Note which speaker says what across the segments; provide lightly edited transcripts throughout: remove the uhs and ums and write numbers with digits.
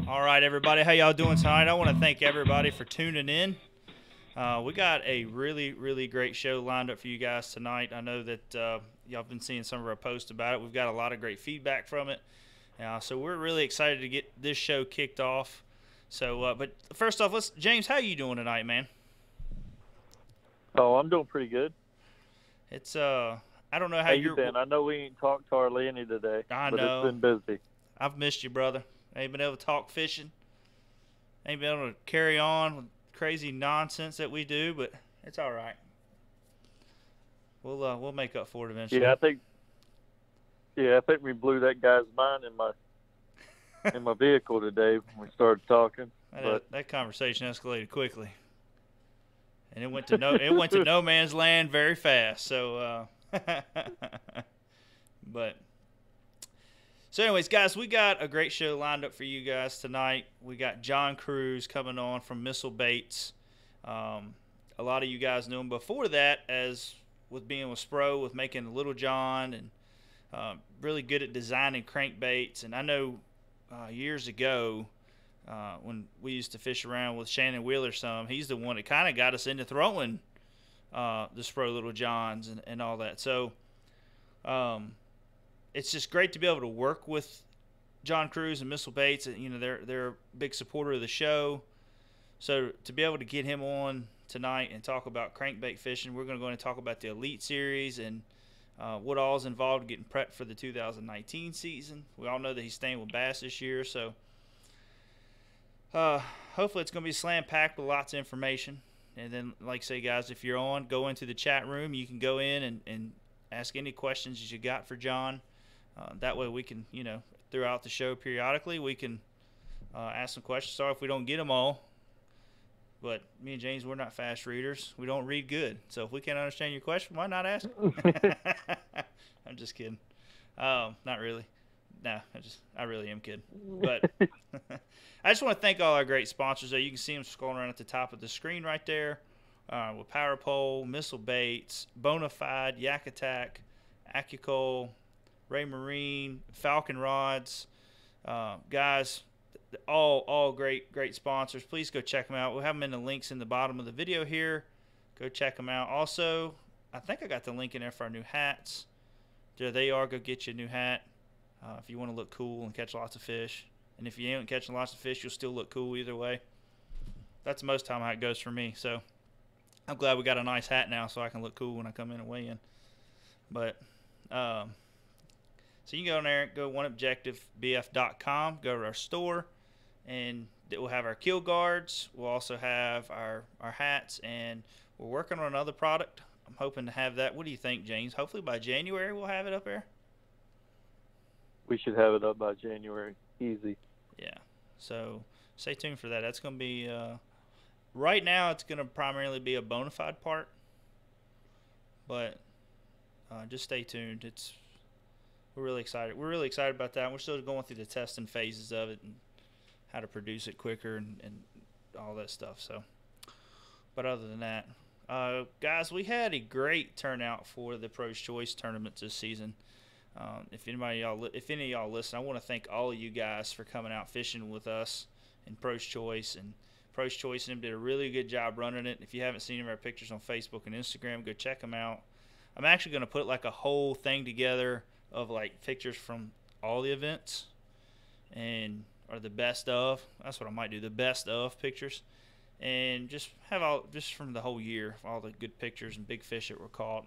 Speaker 1: All right, everybody, how y'all doing tonight? I want to thank everybody for tuning in. We got a really, really great show lined up for you guys tonight. I know that y'all been seeing some of our posts about it. We've got a lot of great feedback from it. So we're really excited to get this show kicked off. So, but first off, James, how you doing tonight, man?
Speaker 2: Oh, I'm doing pretty good.
Speaker 1: It's I don't know how
Speaker 2: you been. I know we ain't talked hardly any today.
Speaker 1: I
Speaker 2: but
Speaker 1: know.
Speaker 2: It's been busy.
Speaker 1: I've missed you, brother. Ain't been able to talk fishing. Ain't been able to carry on with crazy nonsense that we do, but it's all right. We'll make up for it eventually.
Speaker 2: Yeah, I think we blew that guy's mind in my vehicle today when we started talking.
Speaker 1: That conversation escalated quickly, and it went to no man's land very fast. So, So anyways, guys, we got a great show lined up for you guys tonight. We got John Cruz coming on from Missile Baits. A lot of you guys knew him before that as with being with Spro, with making Little John, and really good at designing crankbaits. And I know years ago when we used to fish around with Shannon Wheeler he's the one that kind of got us into throwing the Spro Little Johns and all that. So it's just great to be able to work with John Cruz and Missile Baits. You know, they're a big supporter of the show. So to be able to get him on tonight and talk about crankbait fishing, we're going to go and talk about the Elite Series and what all is involved in getting prepped for the 2019 season. We all know that he's staying with Bass this year, so hopefully it's going to be slam-packed with lots of information. And then, like I say, guys, if you're on, go into the chat room. You can go in and ask any questions that you got for John. That way we can, throughout the show periodically, we can ask some questions. Sorry if we don't get them all. But me and James, we're not fast readers. We don't read good. So if we can't understand your question, why not ask it? I'm just kidding. Not really. No, I really am kidding. But I just want to thank all our great sponsors there. You can see them scrolling around at the top of the screen right there with Power Pole, Missile Baits, Bonafide, Yak Attack, Accucoil, Ray Marine, Falcon Rods. Guys, all great sponsors. Please go check them out. We'll have them in the links in the bottom of the video here. Go check them out. Also, I think I got the link in there for our new hats. There they are. Go get you a new hat if you want to look cool and catch lots of fish. And if you ain't catching lots of fish, you'll still look cool either way. That's most time how it goes for me. So I'm glad we got a nice hat now so I can look cool when I come in and weigh in. But so you can go in there, go OneObjectiveBF.com, go to our store, and we'll have our kill guards. We'll also have our hats, and we're working on another product. I'm hoping to have that. What do you think, James? Hopefully by January we'll have it up there.
Speaker 2: We should have it up by January. Easy.
Speaker 1: Yeah. So stay tuned for that. That's going to be right now it's going to primarily be a bona fide part. But just stay tuned. We're really excited. We're really excited about that. We're still going through the testing phases of it and how to produce it quicker and all that stuff. So, but other than that, guys, we had a great turnout for the Pro's Choice tournament this season. If any of y'all listen, I want to thank all of you guys for coming out fishing with us in Pro's Choice. And Pro's Choice and them did a really good job running it. If you haven't seen our pictures on Facebook and Instagram, go check them out. I'm actually going to put like a whole thing together of like pictures from all the events or the best of. That's what I might do, the best of pictures, and just have just from the whole year, all the good pictures and big fish that were caught.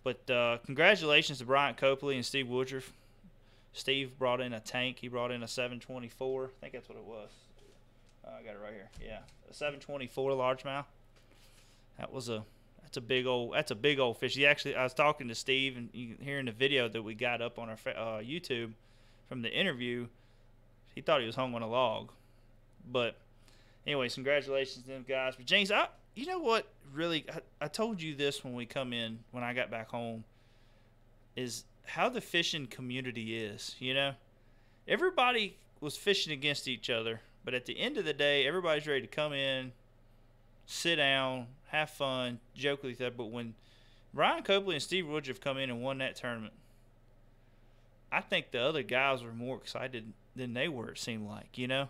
Speaker 1: But congratulations to Bryant Copley and Steve Woodruff. Steve brought in a tank. He brought in a 724. I think that's what it was. I got it right here. Yeah, a 724 largemouth. That's a big old fish. I was talking to Steve, and you can hear in the video that we got up on our YouTube from the interview, he thought he was hung on a log. But anyways, congratulations to them guys. But James, you know what really, I told you this when I got back home, is how the fishing community is, Everybody was fishing against each other, but at the end of the day, everybody's ready to come in, sit down, have fun, joke with each other. But when Ryan Copley and Steve Woodruff come in and won that tournament, I think the other guys were more excited than they were, it seemed like, you know?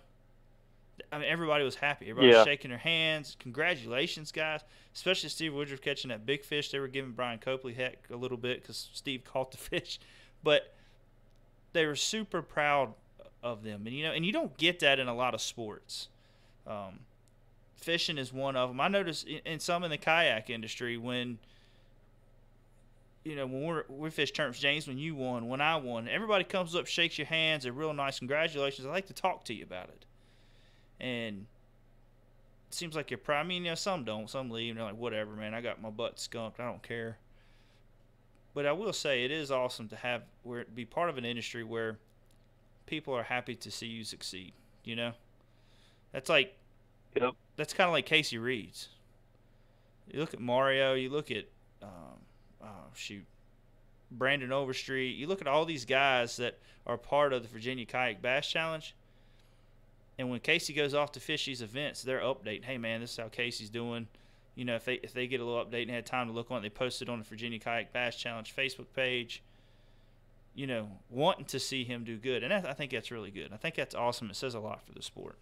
Speaker 1: I mean, everybody was happy. Everybody was shaking their hands. Congratulations, guys. Especially Steve Woodruff catching that big fish. They were giving Brian Copley heck a little bit because Steve caught the fish. But they were super proud of them. And, you know, and you don't get that in a lot of sports. Fishing is one of them. I noticed in some in the kayak industry when – you know, when we fish tournaments, James, when you won, when I won, everybody comes up, shakes your hands, they're real nice, congratulations. I like to talk to you about it. And it seems like you're proud. I mean, you know, some don't, some leave, and they're like, whatever, man, I got my butt skunked, I don't care. But I will say it is awesome to be part of an industry where people are happy to see you succeed, you know? That's like, that's kind of like Casey Reed's. You look at Mario, you look at, Brandon Overstreet. You look at all these guys that are part of the Virginia Kayak Bass Challenge, and when Casey goes off to fish these events, they're updating. Hey, man, this is how Casey's doing. You know, if they get a little update and had time to look on it, they post it on the Virginia Kayak Bass Challenge Facebook page. You know, wanting to see him do good, and I think that's really good. I think that's awesome. It says a lot for the sport.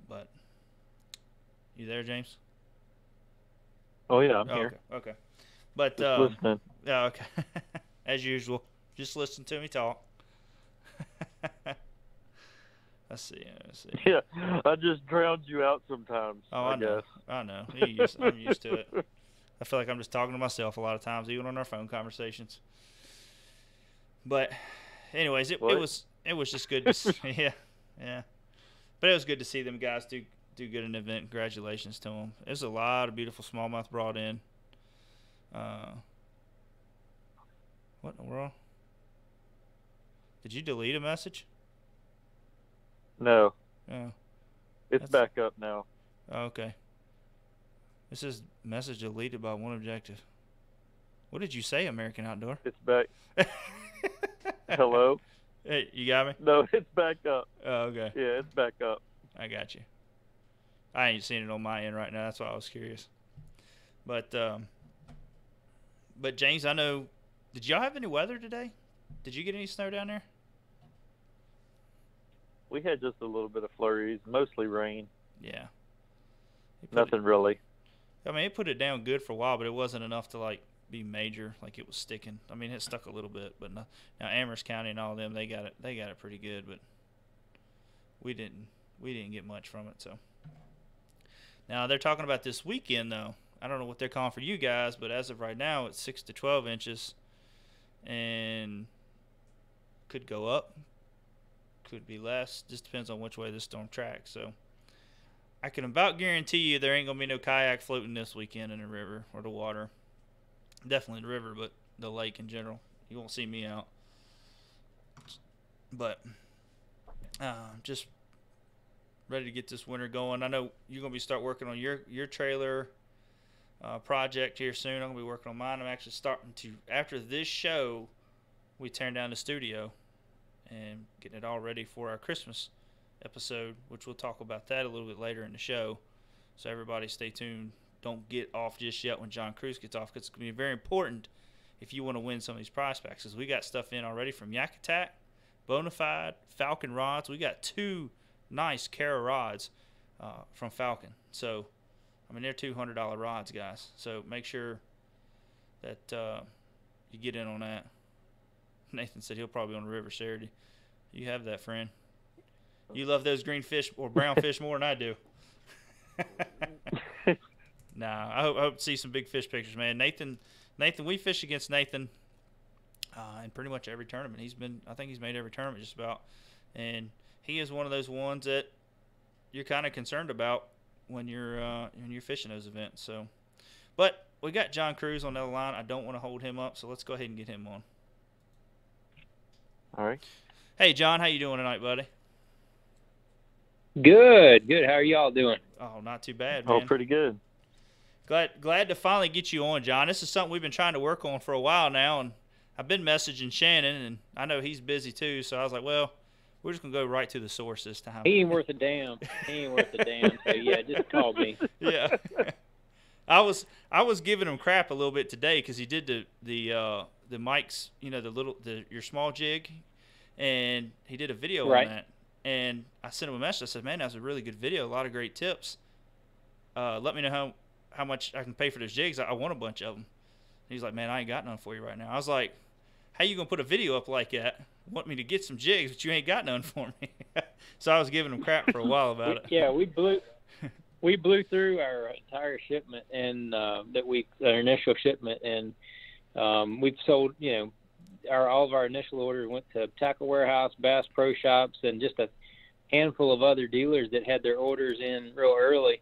Speaker 1: But you there, James?
Speaker 2: Oh, yeah, I'm here.
Speaker 1: Okay. But,
Speaker 2: listening.
Speaker 1: Yeah, okay. As usual. Just listen to me talk. Let's see.
Speaker 2: Yeah, I just drowned you out sometimes,
Speaker 1: I
Speaker 2: guess.
Speaker 1: I know. I'm used to it. I feel like I'm just talking to myself a lot of times, even on our phone conversations. But, anyways, it was just good to see. Yeah. But it was good to see them guys do good in the event. Congratulations to them. There's a lot of beautiful smallmouth brought in. What in the world? Did you delete a message?
Speaker 2: No.
Speaker 1: Oh.
Speaker 2: It's back up now.
Speaker 1: Oh, okay. This is message deleted by OneObjective. What did you say, American Outdoor?
Speaker 2: It's back. Hello?
Speaker 1: Hey, you got me?
Speaker 2: No, it's back up.
Speaker 1: Oh, okay.
Speaker 2: Yeah, it's back up.
Speaker 1: I got you. I ain't seen it on my end right now. That's why I was curious. But James, I know. Did y'all have any weather today? Did you get any snow down there?
Speaker 2: We had just a little bit of flurries, mostly rain.
Speaker 1: Yeah.
Speaker 2: Nothing really.
Speaker 1: I mean, it put it down good for a while, but it wasn't enough to like be major, like it was sticking. I mean, it stuck a little bit, but now Amherst County and all of them, they got it pretty good, but we didn't get much from it. So now they're talking about this weekend though. I don't know what they're calling for you guys, but as of right now, it's 6 to 12 inches, and could go up, could be less. Just depends on which way the storm tracks. So I can about guarantee you there ain't gonna be no kayak floating this weekend in the river or the water. Definitely the river, but the lake in general. You won't see me out. But just ready to get this winter going. I know you're gonna start working on your trailer project here soon. I'm gonna be working on mine. I'm actually starting to, after this show, we turn down the studio and getting it all ready for our Christmas episode, which we'll talk about that a little bit later in the show. So everybody stay tuned. Don't get off just yet when John Cruz gets off, because it's going to be very important if you want to win some of these prize packs. Because we got stuff in already from Yak Attack, Bonafide, Falcon rods. We got 2 nice Cara rods from Falcon. So, I mean, they're $200 rods, guys. So make sure that you get in on that. Nathan said he'll probably be on the river Saturday. You have that, friend. You love those green fish or brown fish more than I do. Nah, I hope to see some big fish pictures, man. Nathan, we fish against Nathan in pretty much every tournament. I think he's made every tournament just about. And he is one of those ones that you're kind of concerned about when you're fishing those events. So, but we got John Cruz on the other line. I don't want to hold him up, so let's go ahead and get him on.
Speaker 2: All right.
Speaker 1: Hey, John, how you doing tonight, buddy?
Speaker 3: Good. How are y'all doing?
Speaker 1: Oh, not too bad, man.
Speaker 2: Oh, pretty good.
Speaker 1: Glad to finally get you on, John. This is something we've been trying to work on for a while now, and I've been messaging Shannon, and I know he's busy too, so I was like, well, We're just gonna go right to the source this time.
Speaker 3: He ain't worth a damn. So yeah, just call me.
Speaker 1: Yeah. I was giving him crap a little bit today because he did the mics, your small jig, and he did a video on that. And I sent him a message. I said, "Man, that was a really good video. A lot of great tips. Let me know how much I can pay for those jigs. I want a bunch of them." And he's like, "Man, I ain't got none for you right now." I was like, "How you gonna put a video up like that? Want me to get some jigs, but you ain't got none for me?" So I was giving him crap for a while about it.
Speaker 3: Yeah, we blew through our entire shipment and our initial shipment, and we've sold, all of our initial orders went to Tackle Warehouse, Bass Pro Shops, and just a handful of other dealers that had their orders in real early.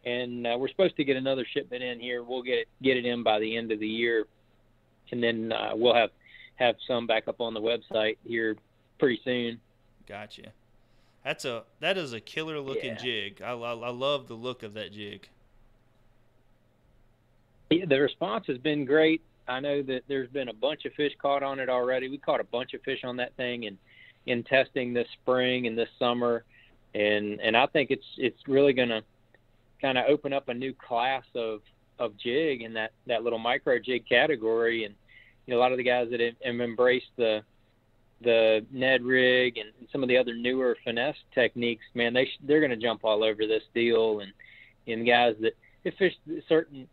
Speaker 3: And we're supposed to get another shipment in here. We'll get it in by the end of the year, and then we'll have some back up on the website here pretty soon.
Speaker 1: Gotcha. That is a killer looking jig. I love the look of that jig.
Speaker 3: Yeah, the response has been great. I know that there's been a bunch of fish caught on it already. We caught a bunch of fish on that thing in testing this spring and this summer, and I think it's really gonna kind of open up a new class of jig in that little micro jig category. And a lot of the guys that have embraced the Ned rig and some of the other newer finesse techniques, man, they're going to jump all over this deal. And guys that fish certain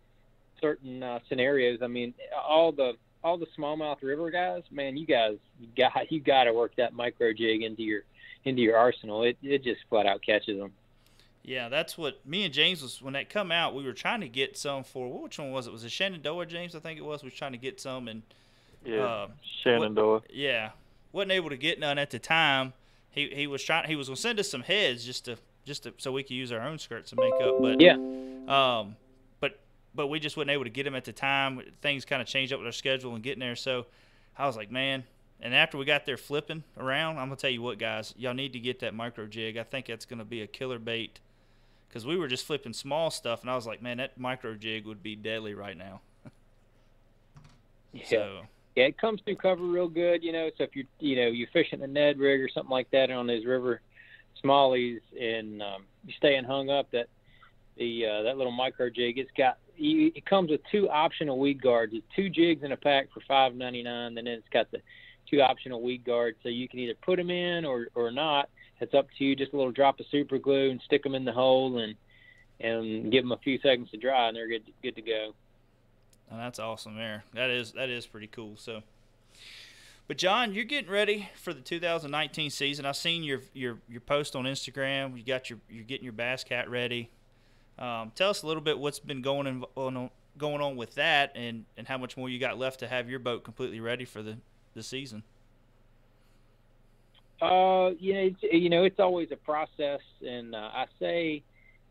Speaker 3: scenarios, I mean, all the smallmouth river guys, man, you got to work that micro jig into your arsenal. It just flat out catches them.
Speaker 1: Yeah, that's what me and James when that come out. We were trying to get some for which one was it? Was it Shenandoah, James? I think it was. We were trying to get some, and
Speaker 2: Shenandoah.
Speaker 1: Wasn't able to get none at the time. He was gonna send us some heads just to so we could use our own skirts to make up. But but we just wasn't able to get them at the time. Things kind of changed up with our schedule and getting there. So I was like, man. And after we got there flipping around, I'm gonna tell you what, guys, y'all need to get that micro jig. I think that's gonna be a killer bait. Because we were just flipping small stuff, and I was like, man, that micro jig would be deadly right now.
Speaker 3: Yeah, it comes through cover real good, So if you're fishing a Ned rig or something like that on those river smallies, and you're staying hung up, that little micro jig, it comes with 2 optional weed guards. It's 2 jigs in a pack for $5.99, and then it's got the 2 optional weed guards, so you can either put them in or not. It's up to you. Just a little drop of super glue and stick them in the hole and give them a few seconds to dry, and they're good to go.
Speaker 1: Oh, that's awesome there. That is pretty cool. So, but John, you're getting ready for the 2019 season. I've seen your post on Instagram. You're getting your Bass Cat ready. Tell us a little bit what's been going on with that, and how much more you got left to have your boat completely ready for the season.
Speaker 3: It's always a process, and I say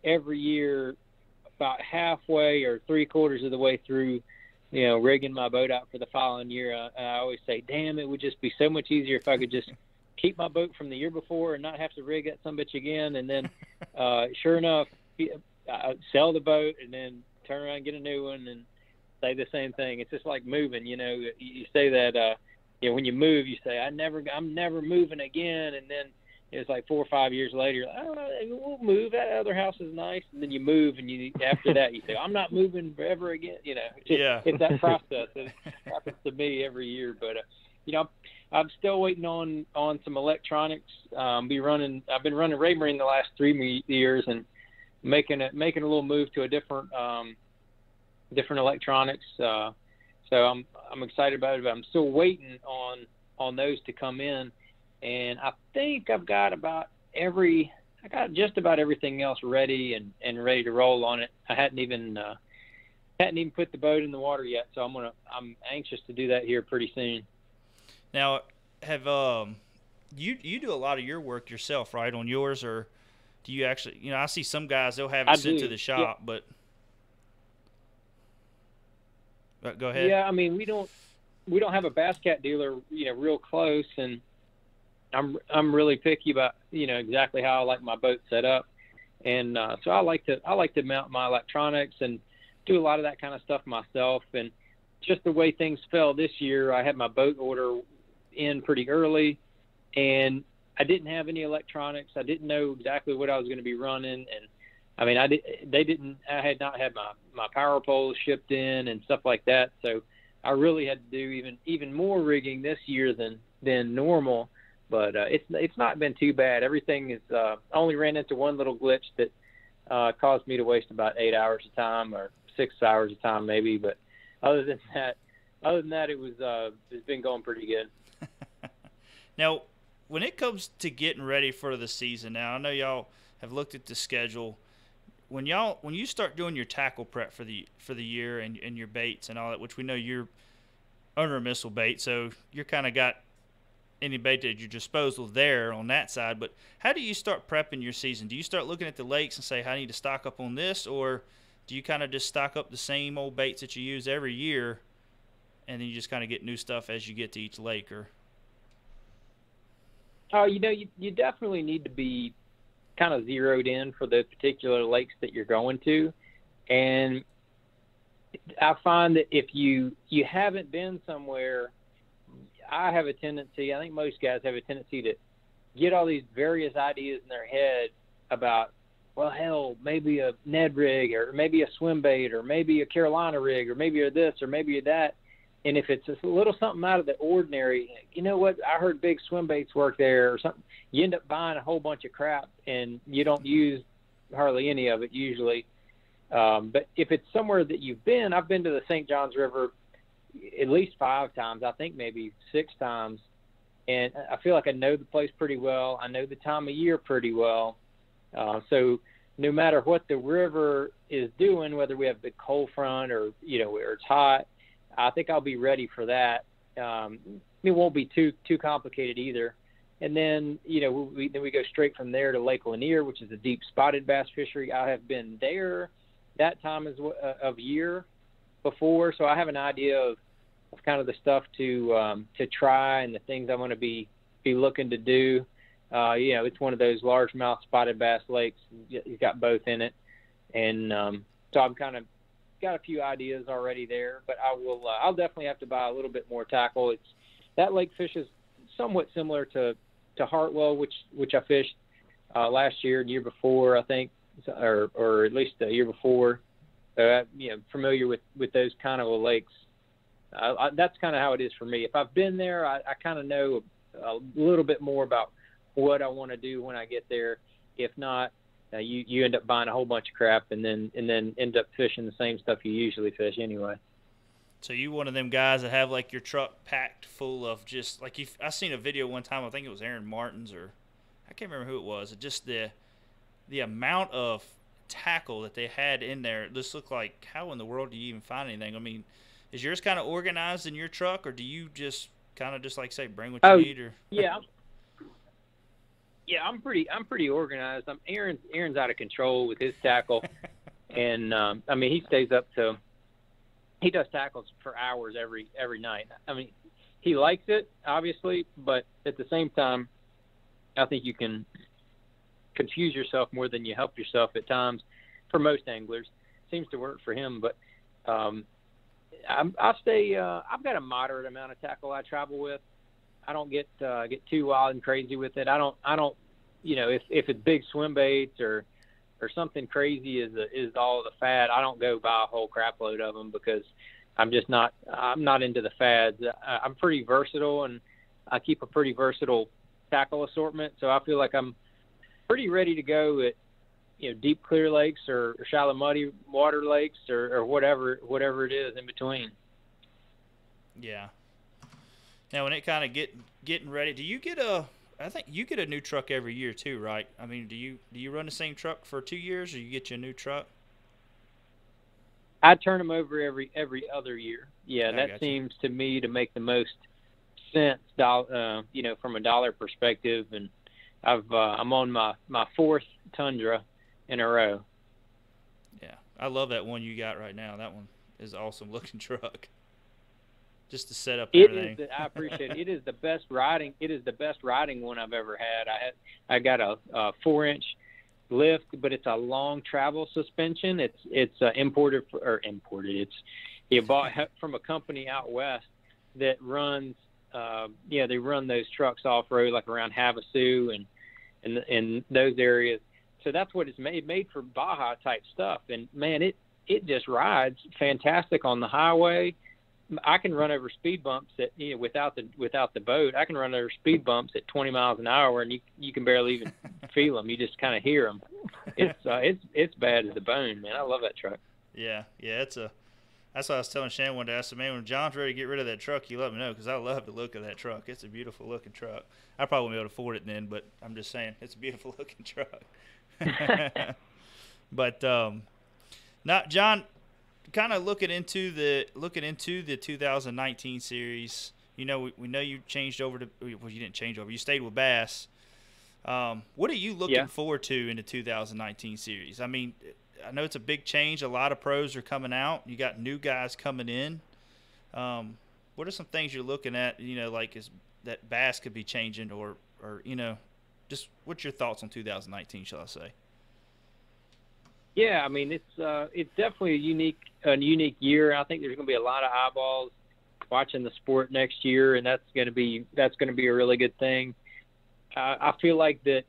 Speaker 3: every year, about halfway or 3/4 of the way through, rigging my boat out for the following year, I always say, damn, it would just be so much easier if I could just keep my boat from the year before and not have to rig that sumbitch again. And then, sure enough, sell the boat and then turn around and get a new one and say the same thing. It's just like moving, you say that, when you move, you say, I'm never moving again. And then it's like 4 or 5 years later, we'll move. That other house is nice. And then you move, and after that, you say, I'm not moving forever again. It's that process. It happens to me every year. But, I'm still waiting on some electronics. I've been running Raymarine the last 3 years and making a little move to a different electronics. So I'm excited about it, but I'm still waiting on those to come in, and I think I've got just about everything else ready and ready to roll on it. I hadn't even put the boat in the water yet, so I'm anxious to do that here pretty soon.
Speaker 1: Now, have you do a lot of your work yourself, right, on yours, or do you actually? I see some guys, they'll have it sent to the shop,
Speaker 3: yeah.
Speaker 1: But go ahead.
Speaker 3: Yeah, I mean, we don't have a Bass Cat dealer, real close, and I'm really picky about, exactly how I like my boat set up, and so I like to mount my electronics and do a lot of that kind of stuff myself. And just the way things fell this year, I had my boat order in pretty early, and I didn't have any electronics. I didn't know exactly what I was going to be running, and I mean, I had not had my power poles shipped in and stuff like that. So I really had to do even more rigging this year than normal. But it's not been too bad. Everything is. I only ran into one little glitch that caused me to waste about 8 hours of time or 6 hours of time maybe. But other than that, it's been going pretty good.
Speaker 1: Now, when it comes to getting ready for the season, now I know y'all have looked at the schedule. When you start doing your tackle prep for the year and your baits and all that, which we know you're under a missile bait, so you're kind of got any bait at your disposal there on that side. But how do you start prepping your season? Do you start looking at the lakes and say, I need to stock up on this, or do you kind of just stock up the same old baits that you use every year, and then you just kind of get new stuff as you get to each lake? Or
Speaker 3: you definitely need to be kind of zeroed in for the particular lakes that you're going to. And I find that if you haven't been somewhere, I have a tendency, I think most guys have a tendency to get all these various ideas in their head about, well, hell, maybe a Ned rig or maybe a swim bait or maybe a Carolina rig or maybe a this or maybe a that. And if it's a little something out of the ordinary, you know what, I heard big swim baits work there or something, you end up buying a whole bunch of crap and you don't use hardly any of it usually. But if it's somewhere that you've been, I've been to the St. Johns River at least 5 times, I think maybe 6 times. And I feel like I know the place pretty well. I know the time of year pretty well. So no matter what the river is doing, whether we have a big cold front or, where it's hot, I think I'll be ready for that. It won't be too complicated either. And then, we go straight from there to Lake Lanier, which is a deep spotted bass fishery. I have been there that time of year before, so I have an idea of kind of the stuff to try and the things I'm going to be looking to do. It's one of those largemouth spotted bass lakes. You've got both in it, and so I'm kind of got a few ideas already there. But I'll definitely have to buy a little bit more tackle. That lake fish is somewhat similar to Hartwell, which I fished last year and year before, I think, or at least the year before. So familiar with those kind of lakes. That's kind of how it is for me. If I've been there, I kind of know a little bit more about what I want to do when I get there. If not, you end up buying a whole bunch of crap and then end up fishing the same stuff you usually fish anyway.
Speaker 1: So you one of them guys that have like your truck packed full of just like I seen a video one time, I think it was Aaron Martin's, or I can't remember who it was. It just the amount of tackle that they had in there, it just looked like, how in the world do you even find anything? I mean, is yours kind of organized in your truck, or do you just kind of just like say bring what you need? Or
Speaker 3: I'm pretty organized. Aaron's out of control with his tackle, and he stays up to. He does tackles for hours every night. I mean, he likes it, obviously, but at the same time, I think you can confuse yourself more than you help yourself at times for most anglers. Seems to work for him, but I stay. I've got a moderate amount of tackle I travel with. I don't get too wild and crazy with it. I don't. If it's big swim baits or something crazy is all the fad, I don't go buy a whole crap load of them because I'm not into the fads. I'm pretty versatile, and I keep a pretty versatile tackle assortment. So I feel like I'm pretty ready to go at deep clear lakes or shallow muddy water lakes or whatever it is in between.
Speaker 1: Yeah. Now when it kind of getting ready, do you get I think you get a new truck every year too, right? I mean, do you run the same truck for 2 years, or you get you a new truck?
Speaker 3: I turn them over every other year. Yeah, that seems to me to make the most sense, from a dollar perspective. And I'm on my 4th Tundra in a row.
Speaker 1: Yeah, I love that one you got right now. That one is an awesome looking truck. Just to set up everything.
Speaker 3: I appreciate it. It is the best riding. It is the best riding one I've ever had. I got a 4-inch lift, but it's a long travel suspension. It's imported. It's you bought from a company out west that runs they run those trucks off road like around Havasu and those areas. So that's what it's made for Baja type stuff. And man, it just rides fantastic on the highway. I can run over speed bumps at, without the boat. I can run over speed bumps at 20 miles an hour, and you can barely even feel them. You just kind of hear them. It's bad as the bone, man. I love that truck.
Speaker 1: Yeah, that's what I was telling Shannon one day. I said, man, when John's ready to get rid of that truck, you let me know, because I love the look of that truck. It's a beautiful looking truck. I probably won't be able to afford it then, but I'm just saying it's a beautiful looking truck. But now, John, kind of looking into the 2019 series. We know you changed over to, well, you didn't change over. You stayed with Bass. What are you looking forward to in the 2019 series? I mean, I know it's a big change. A lot of pros are coming out. You got new guys coming in. What are some things you're looking at, like that Bass could be changing or just what's your thoughts on 2019, shall I say?
Speaker 3: Yeah, I mean, it's definitely a unique year. I think there's going to be a lot of eyeballs watching the sport next year, and that's going to be a really good thing. I feel like that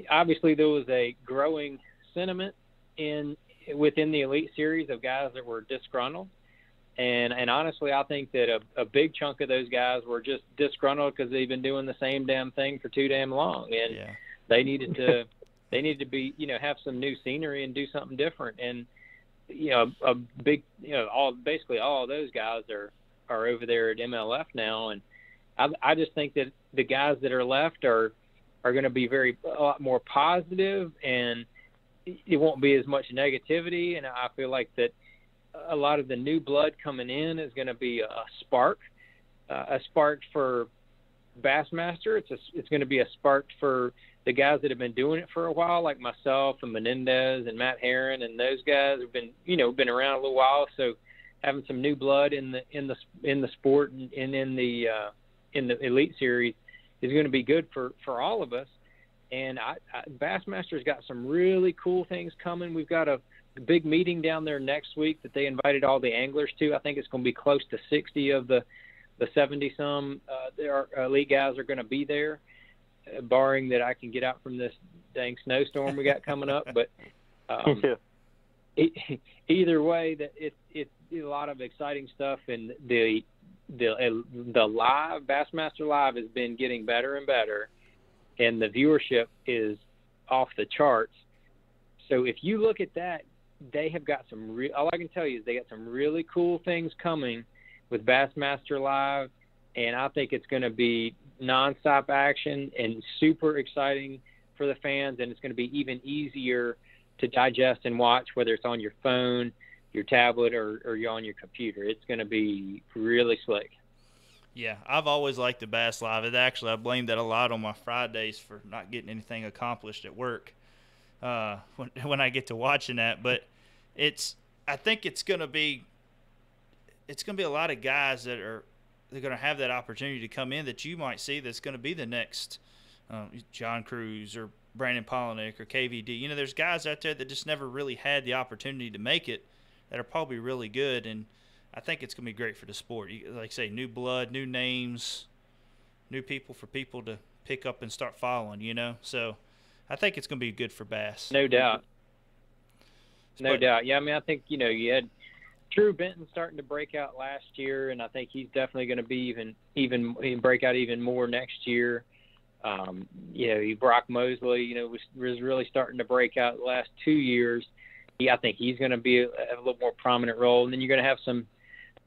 Speaker 3: obviously there was a growing sentiment within the Elite Series of guys that were disgruntled, and honestly, I think that a big chunk of those guys were just disgruntled because they've been doing the same damn thing for too damn long, and they needed to be, have some new scenery and do something different. And basically all of those guys are over there at MLF now, and I just think that the guys that are left are going to be a lot more positive, and it won't be as much negativity. And I feel like that a lot of the new blood coming in is going to be a spark for Bassmaster. It's going to be a spark for the guys that have been doing it for a while, like myself and Menendez and Matt Herron, and those guys have been around a little while. So having some new blood in the sport and in the Elite Series is going to be good for all of us. And Bassmaster's got some really cool things coming. We've got a big meeting down there next week that they invited all the anglers to. I think it's going to be close to 60 of the 70-some elite guys are going to be there, barring that I can get out from this dang snowstorm we got coming up. But either way, that it's a lot of exciting stuff, and the live Bassmaster Live has been getting better and better, and the viewership is off the charts. So if you look at that, they have got all I can tell you is they got some really cool things coming with Bassmaster Live, and I think it's going to be nonstop action and super exciting for the fans, and it's going to be even easier to digest and watch, whether it's on your phone, your tablet, or you're on your computer. It's going to be really slick.
Speaker 1: Yeah, I've always liked the Bass Live. I blame that a lot on my Fridays for not getting anything accomplished at work when I get to watching that. But I think it's going to be a lot of guys they're going to have that opportunity to come in that you might see that's going to be the next John Cruz or Brandon Polinick or KVD. There's guys out there that just never really had the opportunity to make it that are probably really good, and I think it's going to be great for the sport. Like I say, new blood, new names, new people for people to pick up and start following, So I think it's going to be good for Bass.
Speaker 3: No doubt. No doubt. Yeah, I mean, I think, you had Drew Benton starting to break out last year, and I think he's definitely going to be even break out even more next year. Brock Mosley, was really starting to break out the last 2 years. I think he's going to be a little more prominent role, and then you're going to have some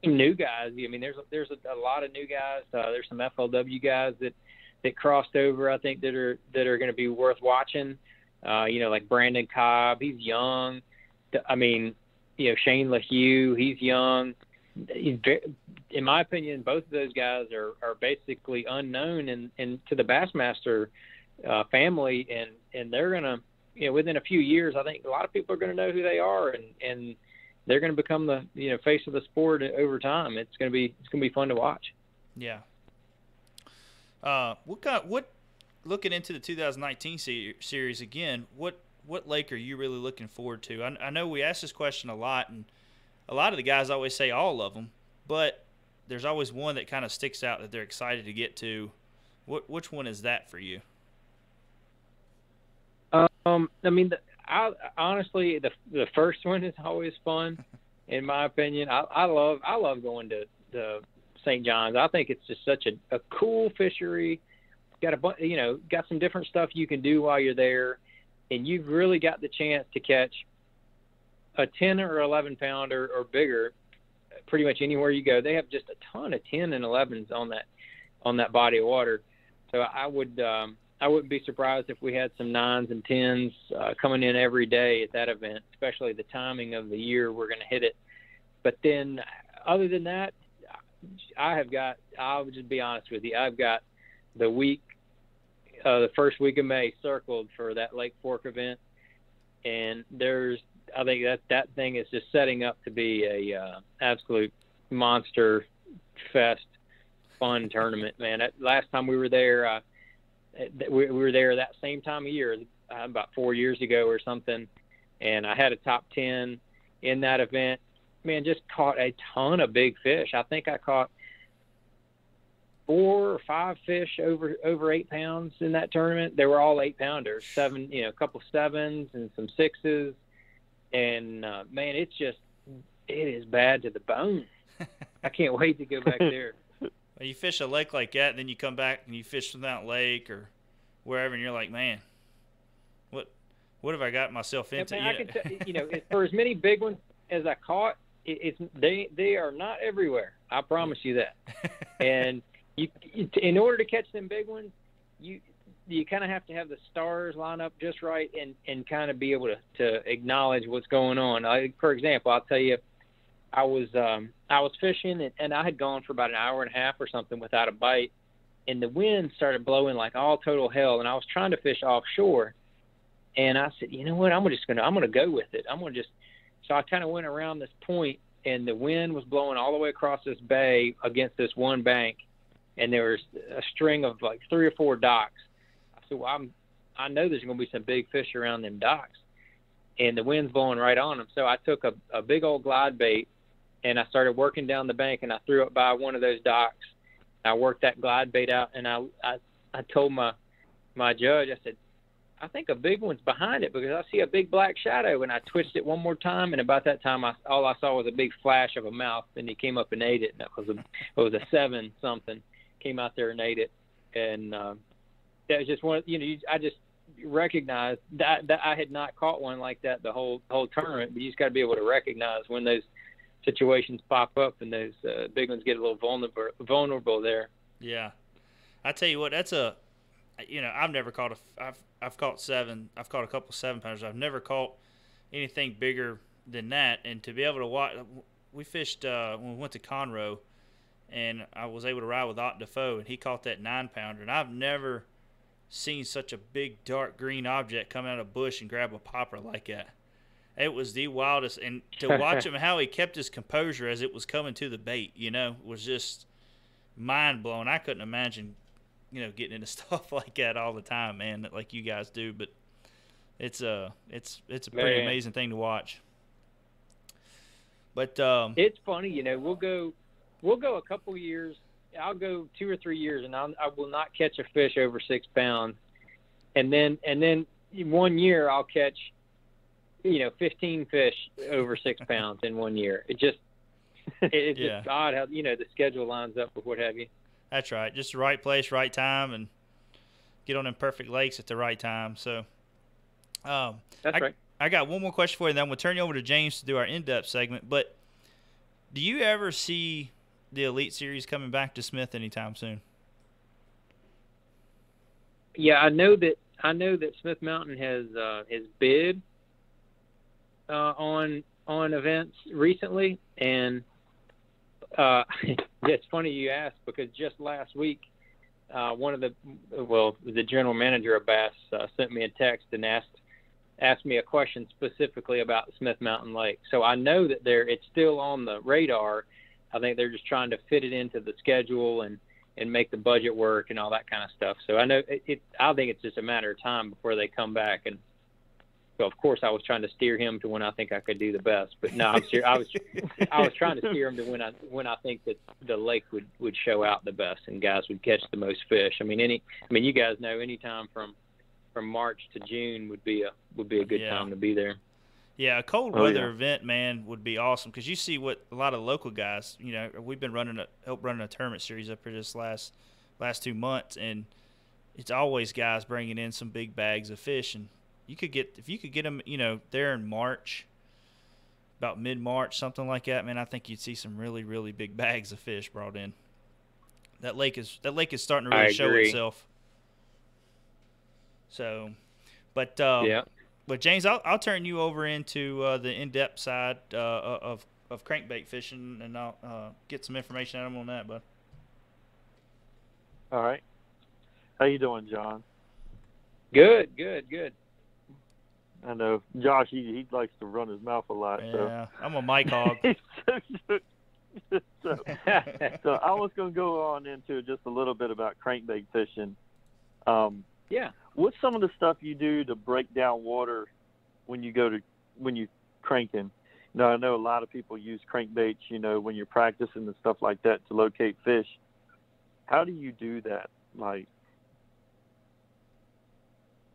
Speaker 3: new guys. I mean, there's a lot of new guys. There's some FLW guys that crossed over, I think, that are going to be worth watching. Like Brandon Cobb, he's young. I mean, Shane LaHue, he's young. In my opinion, both of those guys are basically unknown and to the Bassmaster family, and they're going to, within a few years, I think a lot of people are going to know who they are, and they're going to become the face of the sport over time. It's going to be fun to watch.
Speaker 1: Yeah. What looking into the 2019 series again? What lake are you really looking forward to? I know we ask this question a lot, and a lot of the guys always say all of them, but there's always one that kind of sticks out that they're excited to get to. Which one is that for you?
Speaker 3: I mean, honestly, the first one is always fun, in my opinion. I love going to St. John's. I think it's just such a cool fishery. Got got some different stuff you can do while you're there, and you've really got the chance to catch a 10 or 11 pounder or bigger pretty much anywhere you go. They have just a ton of 10 and 11s on that body of water. So I wouldn't be surprised if we had some 9s and 10s coming in every day at that event, especially the timing of the year we're going to hit it. But then other than that, I'll just be honest with you, I've got the first week of May circled for that Lake Fork event. And I think that thing is just setting up to be a absolute monster fest fun tournament, man. Last time we were there, we were there that same time of year, about 4 years ago or something, and I had a top 10 in that event. Man, just caught a ton of big fish. I think I caught 4 or 5 fish over 8 pounds in that tournament. They were all 8-pounders, a couple 7s and some 6s, and man, it is bad to the bone. I can't wait to go back there.
Speaker 1: Well, you fish a lake like that, and then you come back and you fish from that lake or wherever, and you're like, man, what have I got myself into?
Speaker 3: Man, I can tell, for as many big ones as I caught, they are not everywhere. I promise you that. And in order to catch them big ones, you kind of have to have the stars line up just right and kind of be able to acknowledge what's going on. For example, I'll tell you, I was fishing and I had gone for about an hour and a half or something without a bite, and the wind started blowing like all total hell, and I was trying to fish offshore, and I said, you know what, I'm gonna go with it. So I kind of went around this point, and the wind was blowing all the way across this bay against this one bank, and there was a string of like 3 or 4 docks. I said, well, I know there's gonna be some big fish around them docks, and the wind's blowing right on them. So I took a big old glide bait, and I started working down the bank, and I threw it by one of those docks. I worked that glide bait out, and I told my judge, I said, I think a big one's behind it because I see a big black shadow. And I twitched it one more time, and about that time, all I saw was a big flash of a mouth, and he came up and ate it. And it was a 7 something, came out there and ate it. And that was just one. I just recognized that I had not caught one like that the whole tournament. But you just got to be able to recognize when those situations pop up and those big ones get a little vulnerable there.
Speaker 1: Yeah, I tell you what, that's I've never caught I've caught 7. I've caught a couple 7-pounders. I've never caught anything bigger than that. And to be able to watch, we fished when we went to Conroe, and I was able to ride with Ott Defoe, and he caught that 9-pounder. And I've never seen such a big dark green object come out of a bush and grab a popper like that. It was the wildest, and to watch him, how he kept his composure as it was coming to the bait, was just mind-blowing. I couldn't imagine, getting into stuff like that all the time, man, like you guys do. But it's a pretty amazing thing to watch. But
Speaker 3: it's funny, we'll go a couple years. I'll go 2 or 3 years, and I will not catch a fish over 6 pounds, and then 1 year I'll catch 15 fish over 6 pounds in 1 year. It's just odd how, the schedule lines up with what have you.
Speaker 1: That's right. Just the right place, right time, and get on them perfect lakes at the right time. So
Speaker 3: that's right.
Speaker 1: I got one more question for you, and then I'm going to turn you over to James to do our in-depth segment. But do you ever see the Elite Series coming back to Smith anytime soon?
Speaker 3: Yeah, I know that Smith Mountain has bid on events recently, and it's funny you asked because just last week, the general manager of Bass sent me a text and asked me a question specifically about Smith Mountain Lake. So I know that it's still on the radar. I think they're just trying to fit it into the schedule and make the budget work and all that kind of stuff. So I know I think it's just a matter of time before they come back So of course I was trying to steer him to when I think I could do the best. But no, I was trying to steer him to when I think that the lake would show out the best and guys would catch the most fish. I mean you guys know any time from March to June would be a good time to be there.
Speaker 1: Yeah, a cold weather event, man, would be awesome because you see what a lot of local guys, we've been running a tournament series up here this last 2 months, and it's always guys bringing in some big bags of fish, and if you could get them, there in March, about mid-March, something like that, man, I think you'd see some really, really big bags of fish brought in. That lake is starting to really show itself. So, but James, I'll turn you over into the in-depth side of crankbait fishing, and I'll get some information out of him on that, bud.
Speaker 2: All right. How you doing, John?
Speaker 3: Good.
Speaker 2: I know Josh. He likes to run his mouth a lot.
Speaker 1: Yeah, I'm a mic hog.
Speaker 2: so I was going to go on into just a little bit about crankbait fishing. What's some of the stuff you do to break down water when you cranking? I know a lot of people use crankbaits, when you're practicing and stuff like that to locate fish. How do you do that? Like,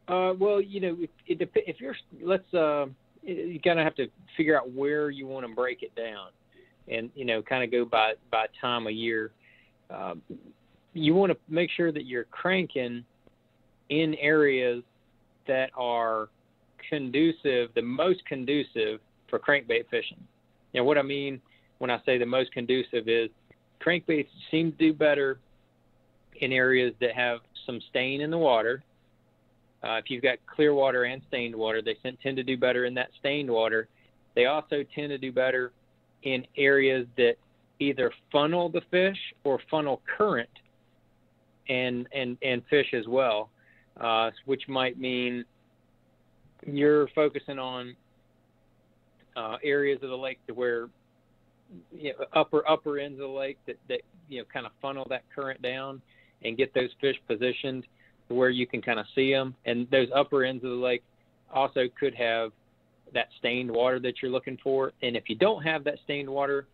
Speaker 3: well, if you're, you kind of have to figure out where you want to break it down, and kind of go by time of year. You want to make sure that you're cranking in areas that are the most conducive for crankbait fishing. What I mean when I say the most conducive is crankbaits seem to do better in areas that have some stain in the water. If you've got clear water and stained water, they tend to do better in that stained water. They also tend to do better in areas that either funnel the fish or funnel current and fish as well, which might mean you're focusing on areas of the lake to where upper ends of the lake that kind of funnel that current down and get those fish positioned to where you can kind of see them. And those upper ends of the lake also could have that stained water that you're looking for. And if you don't have that stained water,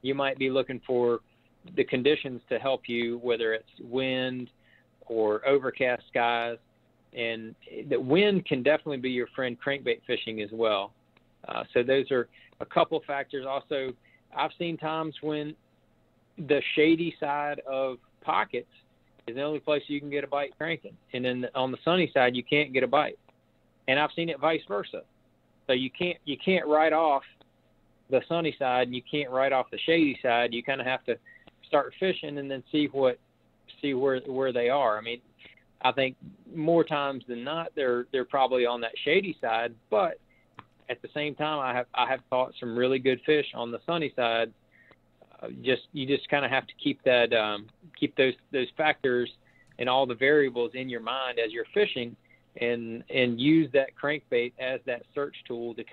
Speaker 3: you might be looking for the conditions to help you, whether it's wind or overcast skies. And the wind can definitely be your friend crankbait fishing as well. So those are a couple factors. Also, I've seen times when the shady side of pockets is the only place you can get a bite cranking, and then on the sunny side you can't get a bite. And I've seen it vice versa. So you can't write off the sunny side and you can't write off the shady side. You kind of have to start fishing and then see where they are. I mean, I think more times than not they're probably on that shady side, but at the same time I have caught some really good fish on the sunny side. You just kind of have to keep those factors and all the variables in your mind as you're fishing, and use that crankbait as that search tool to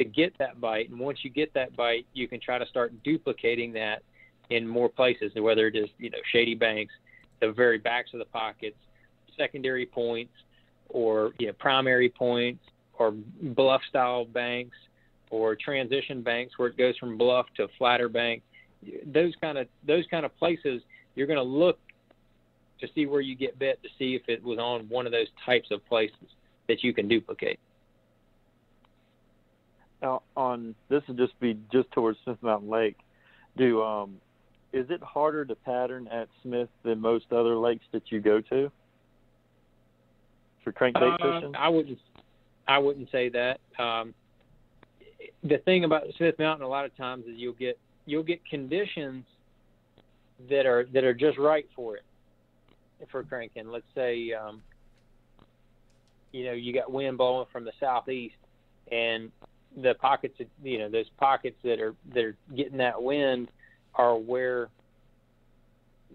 Speaker 3: get that bite. And once you get that bite, you can try to start duplicating that in more places, whether it is shady banks, the very backs of the pockets, secondary points, or primary points, or bluff style banks, or transition banks where it goes from bluff to flatter bank. Those kind of places, you're going to look to see where you get bit, to see if it was on one of those types of places that you can duplicate.
Speaker 2: Now, this would just be towards Smith Mountain Lake. Is it harder to pattern at Smith than most other lakes that you go to for crankbait fishing?
Speaker 3: I wouldn't say that. The thing about Smith Mountain a lot of times is you'll get conditions that are just right for it, for cranking. Let's say you got wind blowing from the southeast, and the pockets, those pockets that are getting that wind are where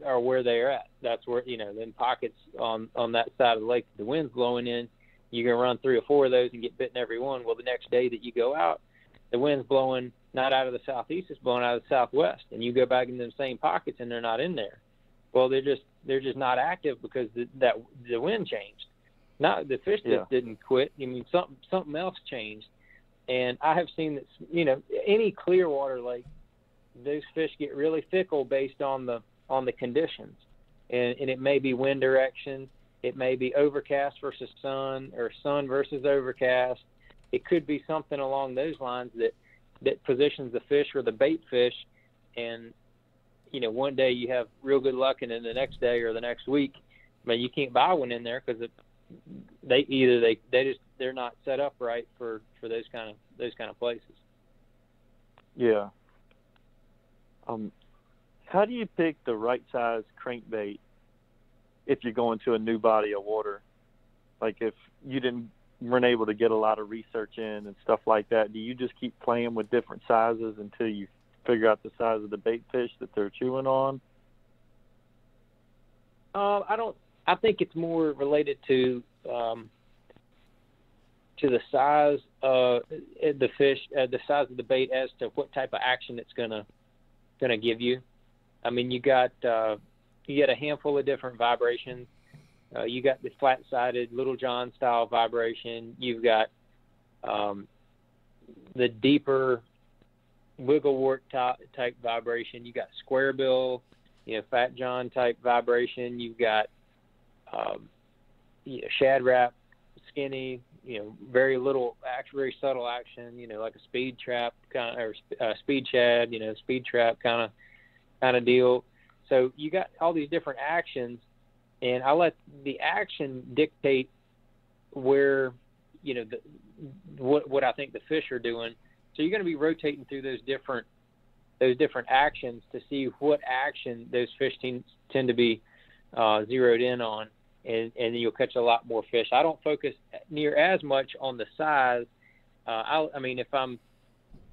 Speaker 3: they're at. That's where then pockets on that side of the lake the wind's blowing in. You can run 3 or 4 of those and get bitten every one. Well, the next day that you go out, the wind's blowing not out of the southeast, it's blowing out of the southwest, and you go back in the same pockets and they're not in there. Well, they're just not active because the wind changed. Not the fish
Speaker 2: Yeah.
Speaker 3: just didn't quit. I mean, something else changed. And I have seen that, you know, any clear water lake, those fish get really fickle based on the conditions. And it may be wind direction, it may be overcast versus sun, or sun versus overcast. It could be something along those lines that positions the fish or the bait fish. And, you know, one day you have real good luck, and then the next day or the next week, I mean, you can't buy one in there because they're not set up right for those kind of places.
Speaker 2: Yeah. How do you pick the right size crankbait if you're going to a new body of water? Like if you weren't able to get a lot of research in and stuff like that, do you just keep playing with different sizes until you figure out the size of the bait fish that they're chewing on?
Speaker 3: I think it's more related to the size of the fish, the size of the bait, as to what type of action it's gonna give you. I mean, you got a handful of different vibrations. You got the flat-sided Little John style vibration. You've got the deeper wigglewort type vibration. You got square bill, you know, Fat John type vibration. You've got shad wrap, skinny, you know, very little action, very subtle action, you know, like a speed trap kind of, or speed shad, you know, speed trap kind of deal. So you got all these different actions, and I let the action dictate where, you know, what I think the fish are doing. So you're going to be rotating through those different actions to see what action those fish tend to be zeroed in on, and then you'll catch a lot more fish. I don't focus near as much on the size. I mean, if I'm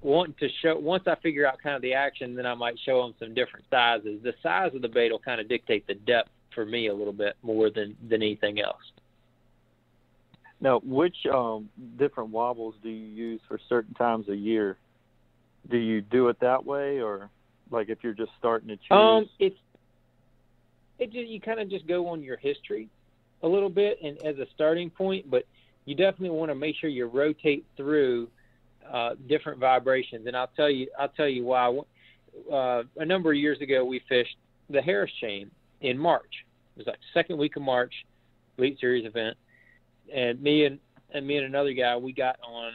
Speaker 3: wanting to show, once I figure out kind of the action, then I might show them some different sizes. The size of the bait will kind of dictate the depth for me a little bit more than anything else.
Speaker 2: Now, which different wobbles do you use for certain times of year? Do you do it that way, or like if you're just starting to choose?
Speaker 3: You kind of just go on your history a little bit and as a starting point, but you definitely want to make sure you rotate through different vibrations. And I'll tell you why. A number of years ago, we fished the Harris Chain in March. It was like the second week of March, Elite Series event, and me and another guy, we got on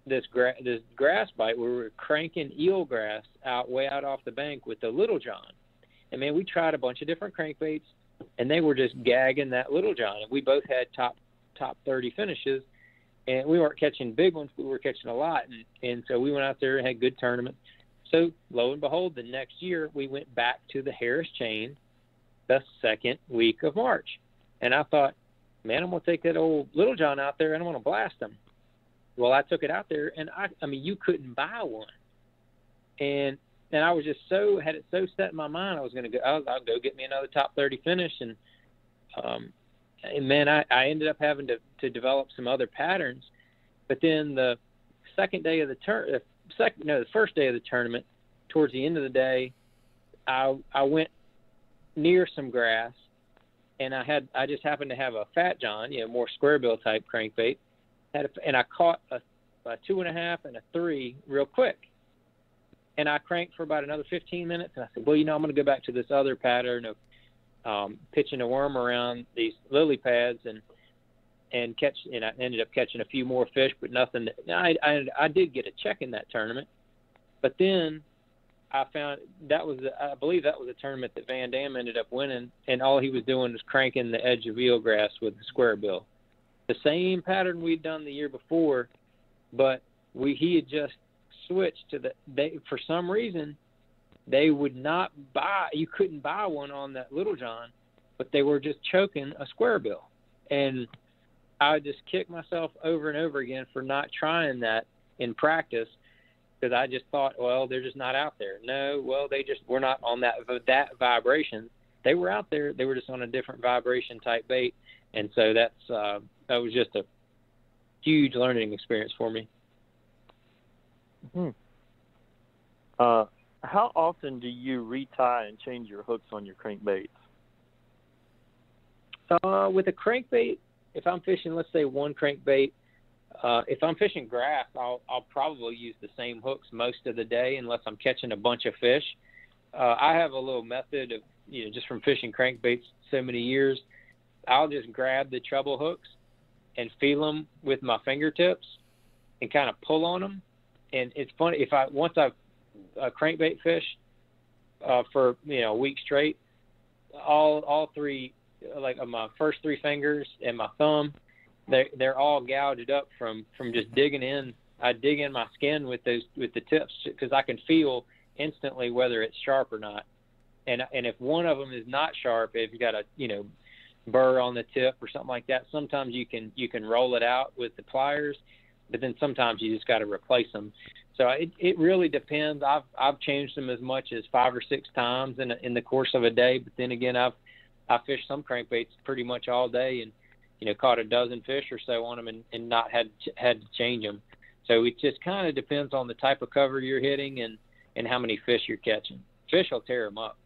Speaker 3: this grass bite where we were cranking eelgrass way out off the bank with the Little John. And man, we tried a bunch of different crankbaits, and they were just gagging that Little John. And we both had top 30 finishes, and we weren't catching big ones, but we were catching a lot. And so we went out there and had good tournaments. So lo and behold, the next year we went back to the Harris Chain the second week of March. And I thought, man, I'm going to take that old Little John out there and I'm going to blast him. Well, I took it out there, and I mean, you couldn't buy one. And I was just had it so set in my mind, I was going to go, I'll go get me another top 30 finish. And man, I ended up having to develop some other patterns. But then the first day of the tournament, towards the end of the day, I went near some grass, and I just happened to have a Fat John, you know, more square bill type crankbait, and I caught a 2.5 and a 3 real quick. And I cranked for about another 15 minutes, and I said, well, you know, I'm going to go back to this other pattern of pitching a worm around these lily pads and catch. And I ended up catching a few more fish, but nothing. I did get a check in that tournament, but then I found I believe that was a tournament that Van Dam ended up winning, and all he was doing was cranking the edge of eelgrass with the square bill. The same pattern we'd done the year before, but he had just switched to for some reason they would not buy, you couldn't buy one on that Little John, but they were just choking a square bill. And I just kicked myself over and over again for not trying that in practice, because I just thought, well, they're just not out there. No, well, they just were not on that vibration. They were out there, they were just on a different vibration type bait. And so that was just a huge learning experience for me.
Speaker 2: Mm-hmm. How often do you retie and change your hooks on your crankbaits?
Speaker 3: With a crankbait, if I'm fishing, let's say one crankbait, if I'm fishing grass, I'll probably use the same hooks most of the day unless I'm catching a bunch of fish. I have a little method of, just from fishing crankbaits so many years, I'll just grab the treble hooks and feel them with my fingertips and kind of pull on them. And it's funny, once I've crankbait fish for a week straight, all three, like my first three fingers and my thumb, they're all gouged up from just digging in. I dig in my skin with the tips because I can feel instantly whether it's sharp or not. And if one of them is not sharp, if you got a burr on the tip or something like that, sometimes you can roll it out with the pliers, but then sometimes you just got to replace them. So it really depends. I've changed them as much as 5 or 6 times in the course of a day. But then again, I fished some crankbaits pretty much all day and caught a dozen fish or so on them and not had to change them. So it just kind of depends on the type of cover you're hitting and how many fish you're catching. Fish will tear them up.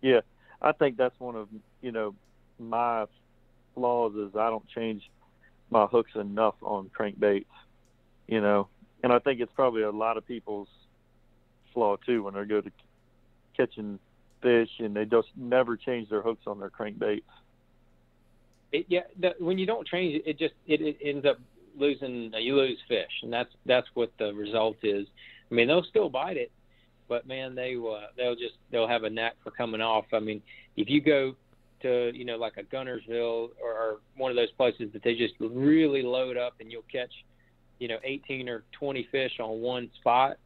Speaker 2: Yeah, I think that's one of my flaws is I don't change my hooks enough on crankbaits, and I think it's probably a lot of people's flaw too when they go to catching fish and they just never change their hooks on their crankbaits.
Speaker 3: When you don't change it, it ends up losing. You lose fish, and that's what the result is. I mean, they'll still bite it, but man, they'll have a knack for coming off. I mean, if you go to like a Gunnersville or one of those places that they just really load up and you'll catch 18 or 20 fish on one spot,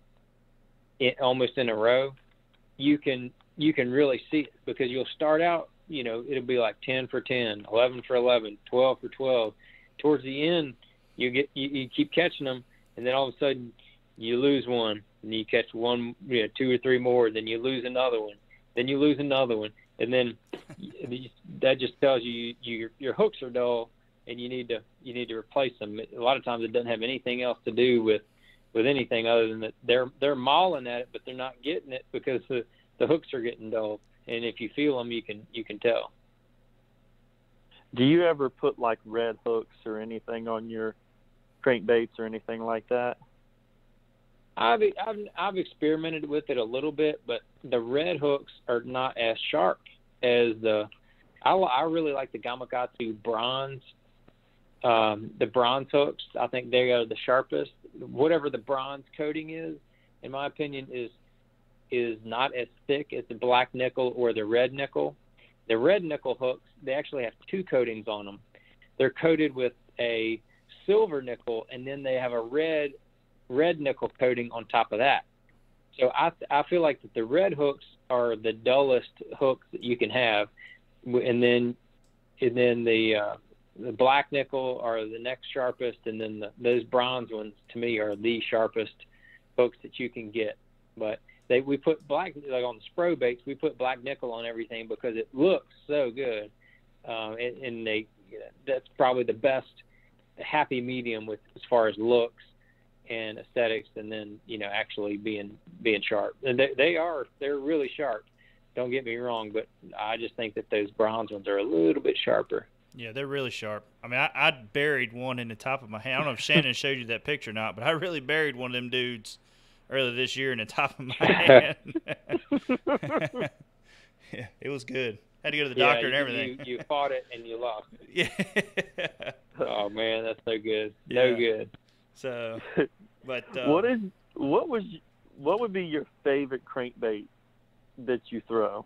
Speaker 3: almost in a row, you can really see it because you'll start out, it'll be like 10 for 10, 11 for 11, 12 for 12. Towards the end, you keep catching them, and then all of a sudden you lose one, and you catch one, 2 or 3 more, then you lose another one, then you lose another one, and then that just tells you your hooks are dull, and you need to replace them. A lot of times it doesn't have anything else to do with anything other than that they're mauling at it, but they're not getting it because the hooks are getting dull. And if you feel them, you can tell.
Speaker 2: Do you ever put like red hooks or anything on your crankbaits or anything like that?
Speaker 3: I've experimented with it a little bit, but the red hooks are not as sharp as I really like the Gamakatsu bronze. The bronze hooks, I think they are the sharpest. Whatever the bronze coating is, in my opinion, is not as thick as the black nickel or the red nickel. The red nickel hooks, they actually have 2 coatings on them. They're coated with a silver nickel, and then they have a red nickel coating on top of that. So I feel like that the red hooks are the dullest hooks that you can have, and then the black nickel are the next sharpest, and then those bronze ones to me are the sharpest hooks that you can get. But we put black, like on the Spro baits, we put black nickel on everything because it looks so good, and that's probably the best happy medium with as far as looks and aesthetics, and then actually being sharp. And they're really sharp. Don't get me wrong, but I just think that those bronze ones are a little bit sharper.
Speaker 1: Yeah, they're really sharp. I mean, I buried one in the top of my hand. I don't know if Shannon showed you that picture or not, but I really buried one of them dudes earlier this year in the top of my hand. Yeah, it was good. Had to go to the doctor and everything.
Speaker 3: You fought it and you lost it.
Speaker 1: Yeah.
Speaker 3: Oh man, that's so good. Yeah. No good.
Speaker 1: So, but
Speaker 2: what would be your favorite crankbait that you throw?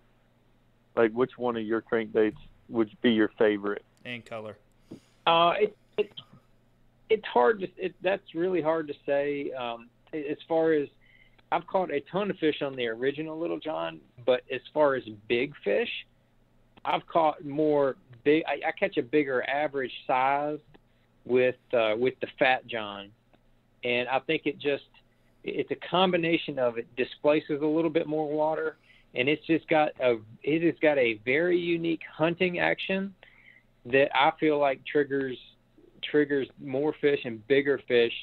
Speaker 2: Like, which one of your crankbaits would be your favorite?
Speaker 1: And color.
Speaker 3: It's hard to. That's really hard to say. As far as I've caught a ton of fish on the original Little John, but as far as big fish, I've caught more big. I catch a bigger average size with the Fat John, and I think it's a combination of it displaces a little bit more water, and it has got a very unique hunting action that I feel like triggers more fish and bigger fish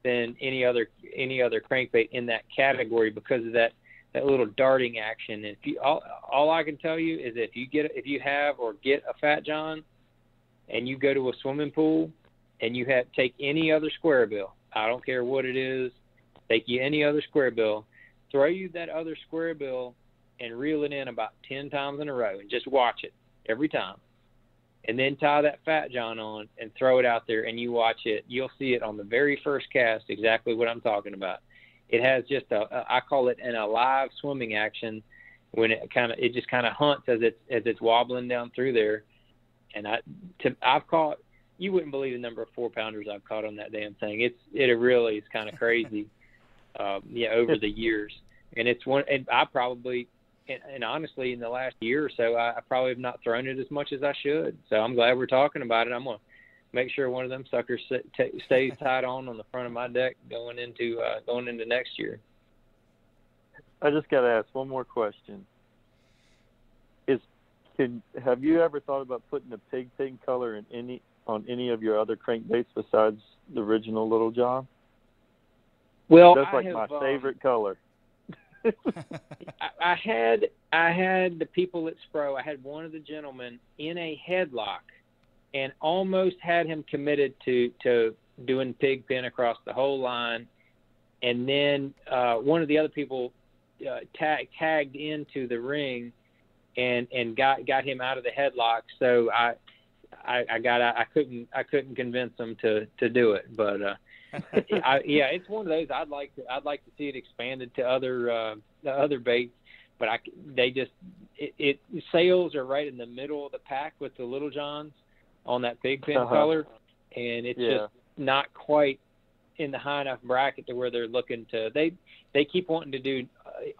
Speaker 3: than any other crankbait in that category because of that little darting action. And all I can tell you is if you have or get a Fat John, and you go to a swimming pool and you take any other square bill, I don't care what it is, take you any other square bill, throw you that other square bill and reel it in about 10 times in a row and just watch it every time. And then tie that Fat John on and throw it out there and you watch it. You'll see it on the very first cast, exactly what I'm talking about. It has just I call it an alive swimming action when it just kind of hunts as it's wobbling down through there. And I've caught, you wouldn't believe the number of 4-pounders I've caught on that damn thing. It really is kind of crazy. Over the years. And it's one, and I probably, and honestly, in the last year or so, I probably have not thrown it as much as I should. So I'm glad we're talking about it. I'm going to make sure one of them suckers stays tied on the front of my deck going into next year.
Speaker 2: I just got to ask one more question. Have you ever thought about putting a pig color on any of your other crankbaits besides the original Little John?
Speaker 3: Well,
Speaker 2: that's like my favorite color.
Speaker 3: I had the people at Spro. I had one of the gentlemen in a headlock, and almost had him committed to doing pig pin across the whole line. And then one of the other people tagged into the ring and got him out of the headlock. So I couldn't convince him to do it, but. It's one of those I'd like to see it expanded to other baits, but sales are right in the middle of the pack with the Little Johns on that pig pin color, and it's just not quite in the high enough bracket to where they're looking to. They keep wanting to do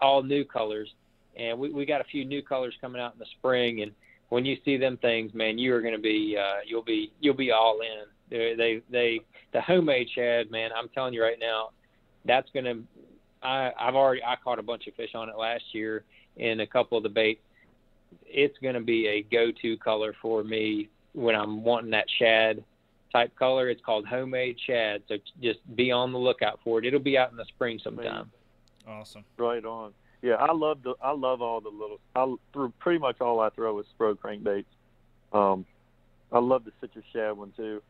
Speaker 3: all new colors, and we got a few new colors coming out in the spring, and when you see them things, man, you are going to be you'll be all in. The homemade shad, man, I'm telling you right now, that's gonna. I caught a bunch of fish on it last year in a couple of the baits. It's gonna be a go-to color for me when I'm wanting that shad type color. It's called homemade shad, so just be on the lookout for it. It'll be out in the spring sometime.
Speaker 1: Awesome.
Speaker 2: Right on. Yeah, I love all the little. Pretty much all I throw is Spro crankbaits. I love the citrus shad one too.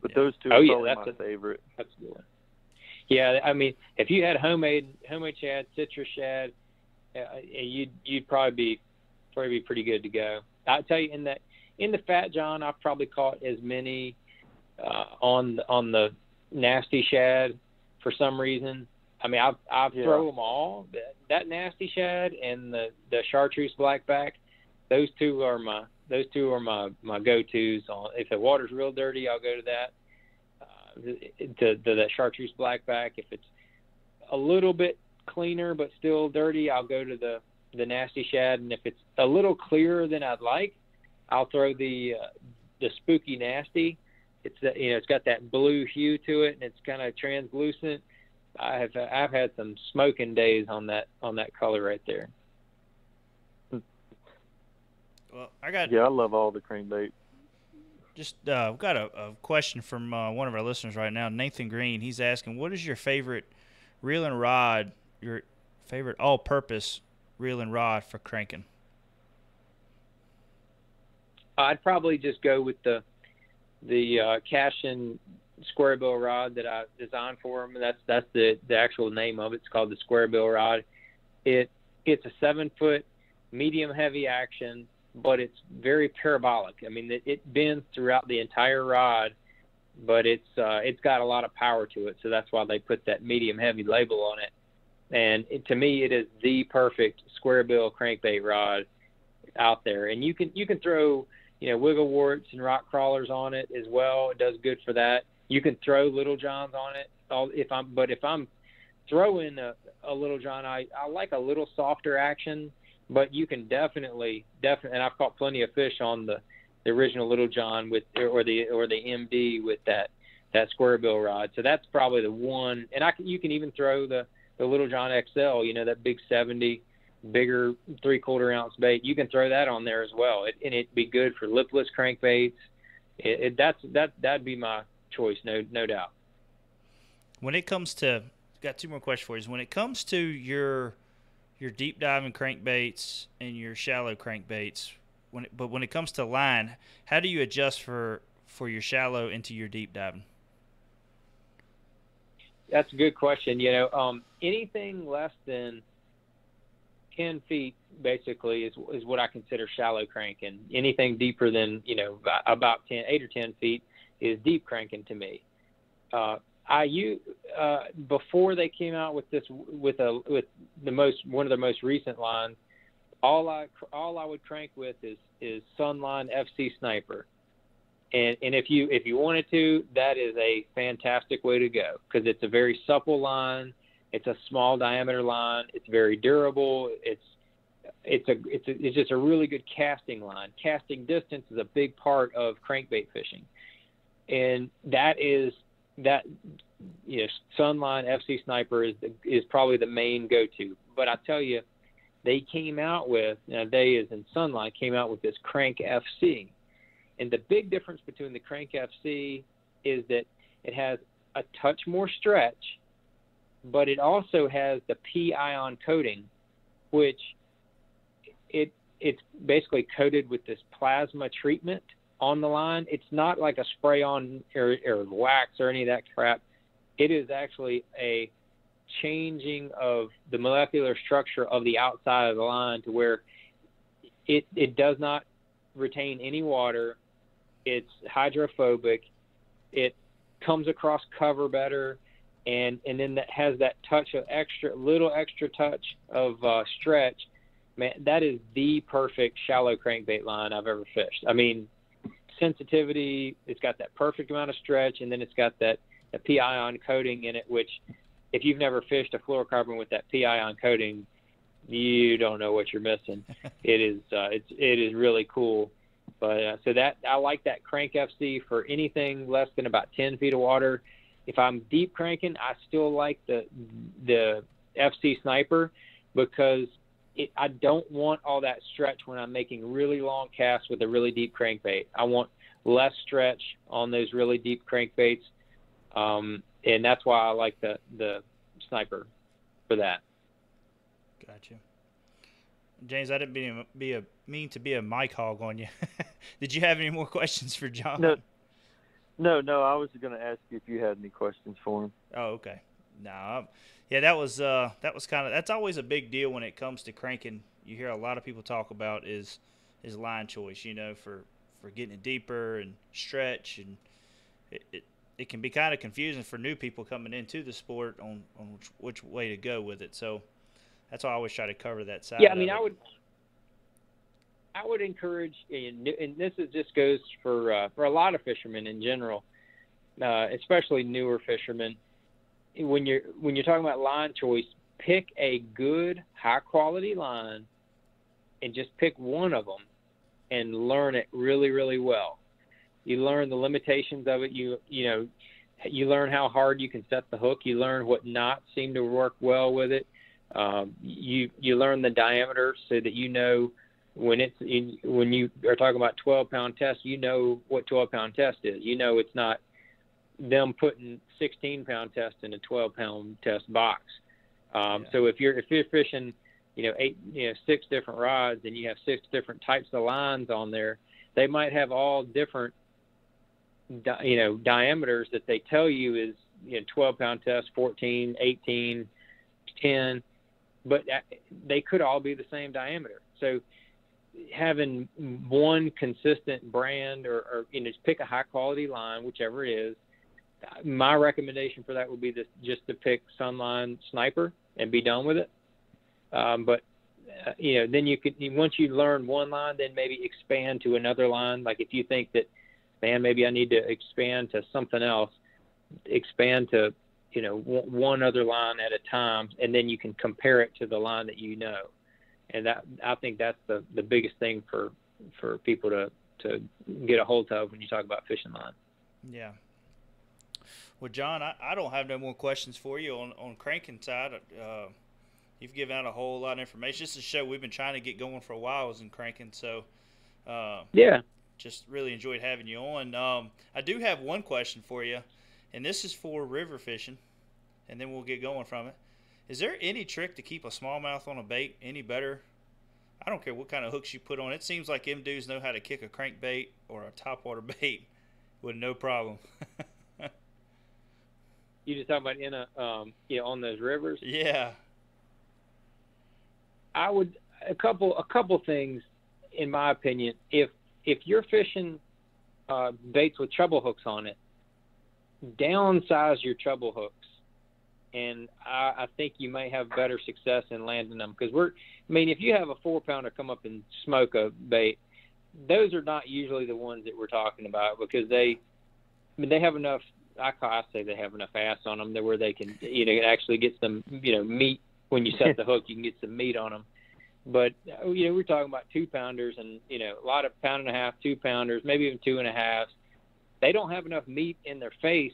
Speaker 2: But those two are probably my favorite.
Speaker 3: That's a good one. Yeah, I mean, if you had homemade shad, citrus shad, you'd probably be pretty good to go. I'll tell you, in the Fat John, I've probably caught as many on the nasty shad for some reason. I mean, I've throw them all. That nasty shad and the chartreuse blackback, those two are my go-tos. If the water's real dirty, I'll go to that. The chartreuse blackback. If it's a little bit cleaner but still dirty, I'll go to the nasty shad. And if it's a little clearer than I'd like, I'll throw the spooky nasty. It's got that blue hue to it, and it's kind of translucent. I've had some smoking days on that color right there.
Speaker 1: Well,
Speaker 2: I love all the crankbait.
Speaker 1: Just we've got a question from one of our listeners right now, Nathan Green. He's asking, what is your favorite reel and rod, your favorite all-purpose reel and rod for cranking?
Speaker 3: I'd probably just go with the Cashin square bill rod that I designed for him. That's the actual name of it. It's called the square bill rod. It's a 7-foot medium heavy action, but it's very parabolic. I mean, it bends throughout the entire rod, but it's got a lot of power to it. So that's why they put that medium heavy label on it. And to me, it is the perfect square bill crankbait rod out there. And you can throw, wiggle warts and rock crawlers on it as well. It does good for that. You can throw Little Johns on it. If I'm throwing a Little John, I like a little softer action, but you can definitely, and I've caught plenty of fish on the original Little John or the MD with that square bill rod. So that's probably the one. And you can even throw the Little John XL, that big 70, bigger 3/4 ounce bait. You can throw that on there as well, and it'd be good for lipless crankbaits. That'd be my choice, no doubt.
Speaker 1: When it comes to, got two more questions for you. When it comes to your deep diving crankbaits and your shallow crankbaits, when it comes to line, how do you adjust for your shallow into your deep diving?
Speaker 3: That's a good question. Anything less than 10 feet basically is what I consider shallow cranking. Anything deeper than, about 8 or 10 feet is deep cranking to me. Before they came out with this, with one of the most recent lines, all I would crank with is Sunline FC Sniper. And if you wanted to, that is a fantastic way to go, because it's a very supple line. It's a small diameter line. It's very durable. It's just a really good casting line. Casting distance is a big part of crankbait fishing, and Sunline FC Sniper is probably the main go-to. But I tell you, they came out with, they as in Sunline came out with this Crank FC. And the big difference between the Crank FC is that it has a touch more stretch, but it also has the P-ion coating, which it's basically coated with this plasma treatment on the line. It's not like a spray-on or wax or any of that crap. It is actually a changing of the molecular structure of the outside of the line to where it does not retain any water. It's hydrophobic. It comes across cover better, and then that has that touch of little extra touch of stretch. Man, that is the perfect shallow crankbait line I've ever fished. I mean, sensitivity, it's got that perfect amount of stretch, and then it's got that P-ion coating in it, which if you've never fished a fluorocarbon with that P-ion coating, you don't know what you're missing. It is really cool. But so that I like that Crank FC for anything less than about 10 feet of water. If I'm deep cranking, I still like the FC Sniper, because I don't want all that stretch when I'm making really long casts with a really deep crankbait. I want less stretch on those really deep crankbaits, and that's why I like the Sniper for that.
Speaker 1: Gotcha. James, I didn't mean to be a mic hog on you. Did you have any more questions for John?
Speaker 2: No. I was going to ask you if you had any questions for him.
Speaker 1: Oh, okay. No, yeah, that was that's always a big deal when it comes to cranking. You hear a lot of people talk about is line choice. For getting it deeper and stretch, and it can be kind of confusing for new people coming into the sport on which way to go with it. So that's why I always try to cover that side.
Speaker 3: Yeah, I mean, I would encourage, and this just goes for a lot of fishermen in general, especially newer fishermen. When you're talking about line choice, pick a good, high quality line, and just pick one of them, and learn it really, really well. You learn the limitations of it. You learn how hard you can set the hook. You learn what knots seem to work well with it. You learn the diameter so that when you are talking about 12-pound test, what 12-pound test is. It's not them putting 16-pound test in a 12-pound test box. So if you're fishing, 6 different rods, and you have 6 different types of lines on there, they might have all different, diameters that they tell you is 12-pound test, 14, 18, 10, but they could all be the same diameter. So having one consistent brand or just pick a high quality line, whichever it is. My recommendation for that would be just to pick Sunline Sniper and be done with it. But then you could, once you learn one line, then maybe expand to another line. Like if you think that, man, maybe I need to expand to something else, expand to one other line at a time, and then you can compare it to the line that you know. And that, I think that's the biggest thing for people to get a hold of when you talk about fishing line.
Speaker 1: Yeah. Well, John, I don't have no more questions for you on cranking side. You've given out a whole lot of information. This is a show we've been trying to get going for a while, was in cranking. So,
Speaker 3: yeah,
Speaker 1: just really enjoyed having you on. I do have one question for you, and this is for river fishing, and then we'll get going from it. Is there any trick to keep a smallmouth on a bait any better I don't care what kind of hooks you put on. It seems like them dudes know how to kick a crankbait or a topwater bait with no problem.
Speaker 3: You just talking about in a on those rivers?
Speaker 1: Yeah.
Speaker 3: I would a couple things, in my opinion. If you're fishing baits with treble hooks on it, downsize your treble hooks, and I think you may have better success in landing them. Because if you have a 4-pounder come up and smoke a bait, those are not usually the ones that we're talking about, because they have enough. I say they have enough ass on them where they can actually get some meat when you set the hook. You can get some meat on them. But we're talking about 2-pounders and a lot of 1.5 pound, 2-pounders, maybe even 2.5s. They don't have enough meat in their face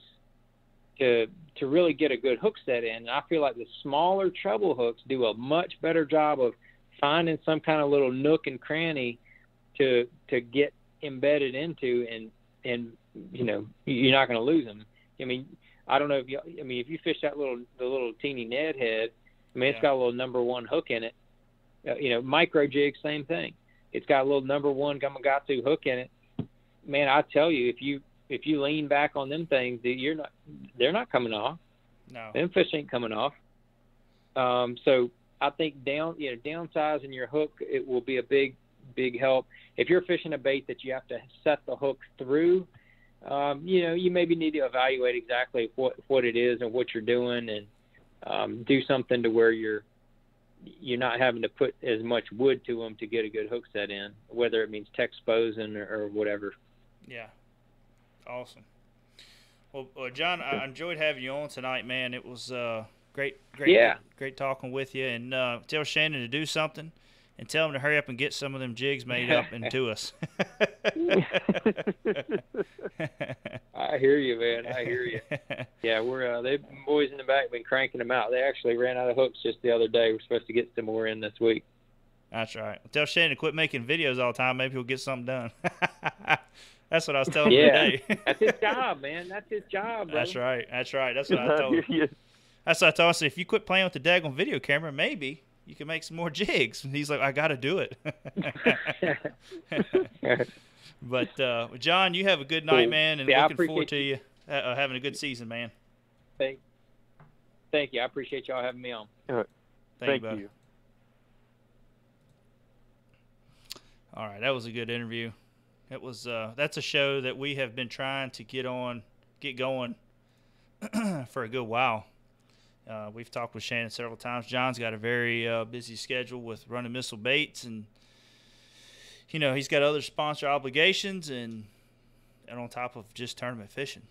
Speaker 3: to really get a good hook set in. And I feel like the smaller treble hooks do a much better job of finding some kind of little nook and cranny to get embedded into, and you're not going to lose them. I don't know if you fish the little teeny Ned head. It's got a little number 1 hook in it. Micro jig, same thing. It's got a little number 1 Gamakatsu hook in it. Man, I tell you, if you lean back on them things, they're not coming off.
Speaker 1: No.
Speaker 3: Them fish ain't coming off. So I think downsizing your hook, it will be a big help. If you're fishing a bait that you have to set the hook through, you maybe need to evaluate exactly what it is and what you're doing, and do something to where you're not having to put as much wood to them to get a good hook set in, whether it means exposing or whatever.
Speaker 1: Yeah. Awesome. Well, John, I enjoyed having you on tonight, man. It was great talking with you. And tell Shannon to do something, and tell him to hurry up and get some of them jigs made up and to us.
Speaker 3: I hear you, man. I hear you. Yeah, they boys in the back been cranking them out. They actually ran out of hooks just the other day. We're supposed to get some more in this week.
Speaker 1: That's right. Tell Shannon to quit making videos all the time. Maybe he'll get something done. That's what I was telling him today.
Speaker 3: That's his job, man. That's his job, brother.
Speaker 1: That's right. That's what I told him. That's what I told him. I said, if you quit playing with the daggone video camera, maybe you can make some more jigs. And he's like, I got to do it. But, John, you have a good night, man, and looking forward to you having a good season, man.
Speaker 3: Thank you. I appreciate y'all having me on.
Speaker 2: All right. Thank
Speaker 1: you,
Speaker 2: you.
Speaker 1: All right, that was a good interview. It was that's a show that we have been trying to get going for a good while. We've talked with Shannon several times. John's got a very busy schedule with running missile baits, and he's got other sponsor obligations, and on top of just tournament fishing.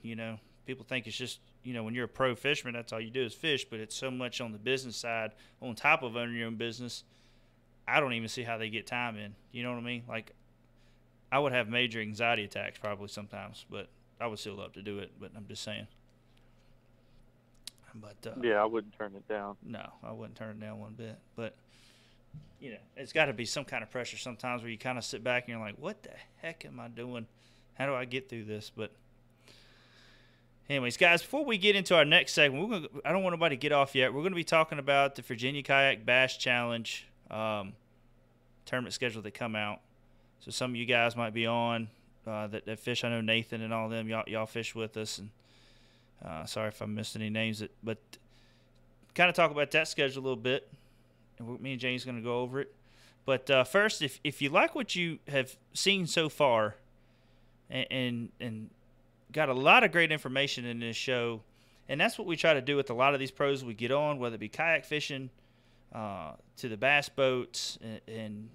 Speaker 1: People think it's just when you're a pro fisherman, that's all you do is fish, but it's so much on the business side on top of owning your own business. I don't even see how they get time in. You know what I mean? Like, I would have major anxiety attacks probably sometimes, but I would still love to do it. But I'm just saying. But
Speaker 2: yeah, I wouldn't turn it down.
Speaker 1: No, I wouldn't turn it down one bit. But it's got to be some kind of pressure sometimes where you kind of sit back and you're like, "What the heck am I doing? How do I get through this?" But anyways, guys, before we get into our next segment, I don't want nobody to get off yet. We're going to be talking about the Virginia Kayak Bass Challenge tournament schedule that come out. So some of you guys might be on that fish. I know Nathan and all of them, y'all fish with us. And sorry if I missed any names, but kind of talk about that schedule a little bit. And me and Jane's going to go over it. But first, if you like what you have seen so far, and got a lot of great information in this show, and that's what we try to do with a lot of these pros we get on, whether it be kayak fishing, to the bass boats, and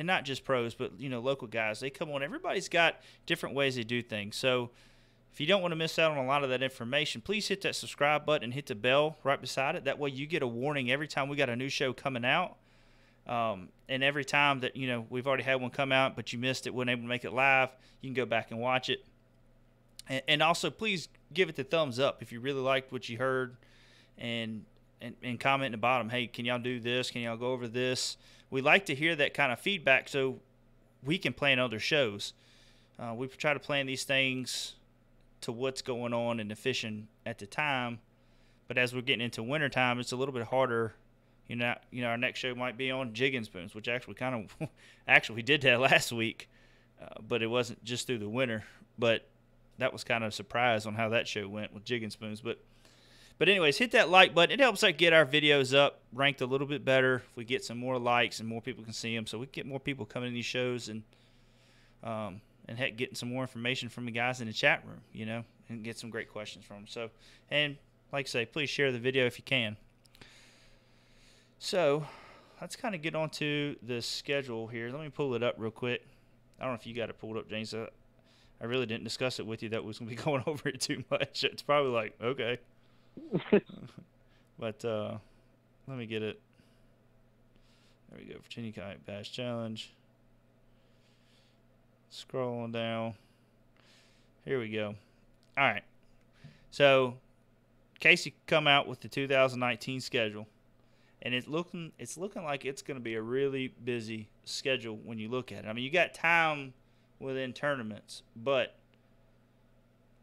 Speaker 1: not just pros, but local guys. They come on. Everybody's got different ways they do things. So if you don't want to miss out on a lot of that information, please hit that subscribe button and hit the bell right beside it. That way you get a warning every time we got a new show coming out. And every time that we've already had one come out, but you missed it, wasn't able to make it live, you can go back and watch it. And also, please give it the thumbs up if you really liked what you heard, and comment in the bottom, hey, can y'all do this? Can y'all go over this? We like to hear that kind of feedback so we can plan other shows. We try to plan these things to what's going on in the fishing at the time, but as we're getting into wintertime, it's a little bit harder Our next show might be on jigging spoons, which actually actually we did that last week, but it wasn't just through the winter. But that was kind of a surprise on how that show went with jigging spoons. But anyways, hit that like button. It helps us get our videos up, ranked a little bit better. If we get some more likes and more people can see them, so we get more people coming to these shows and heck, getting some more information from the guys in the chat room, and get some great questions from them. So, and like I say, please share the video if you can. So, let's kind of get on to the schedule here. Let me pull it up real quick. I don't know if you got it pulled up, James. I really didn't discuss it with you. That was going to be going over it too much. It's probably like, okay. But let me get it. There we go. Virginia Kayak Bass Challenge. Scrolling down. Here we go. All right. So, Casey come out with the 2019 schedule. And it's looking like it's going to be a really busy schedule when you look at it. I mean, you got time within tournaments, but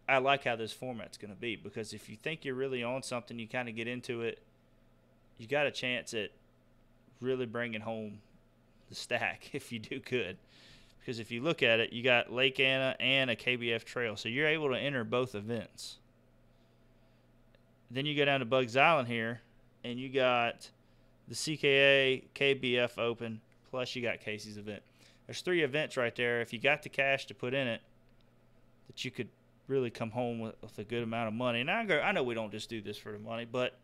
Speaker 1: I like how this format's going to be, because if you think you're really on something, you kind of get into it, you got a chance at really bringing home the stack if you do good. Because if you look at it, you got Lake Anna and a KBF trail, so you're able to enter both events. Then you go down to Bugs Island here, and you got the CKA KBF Open, plus you got Casey's event. There's 3 events right there. If you got the cash to put in it, that you could really come home with a good amount of money. And I know we don't just do this for the money, but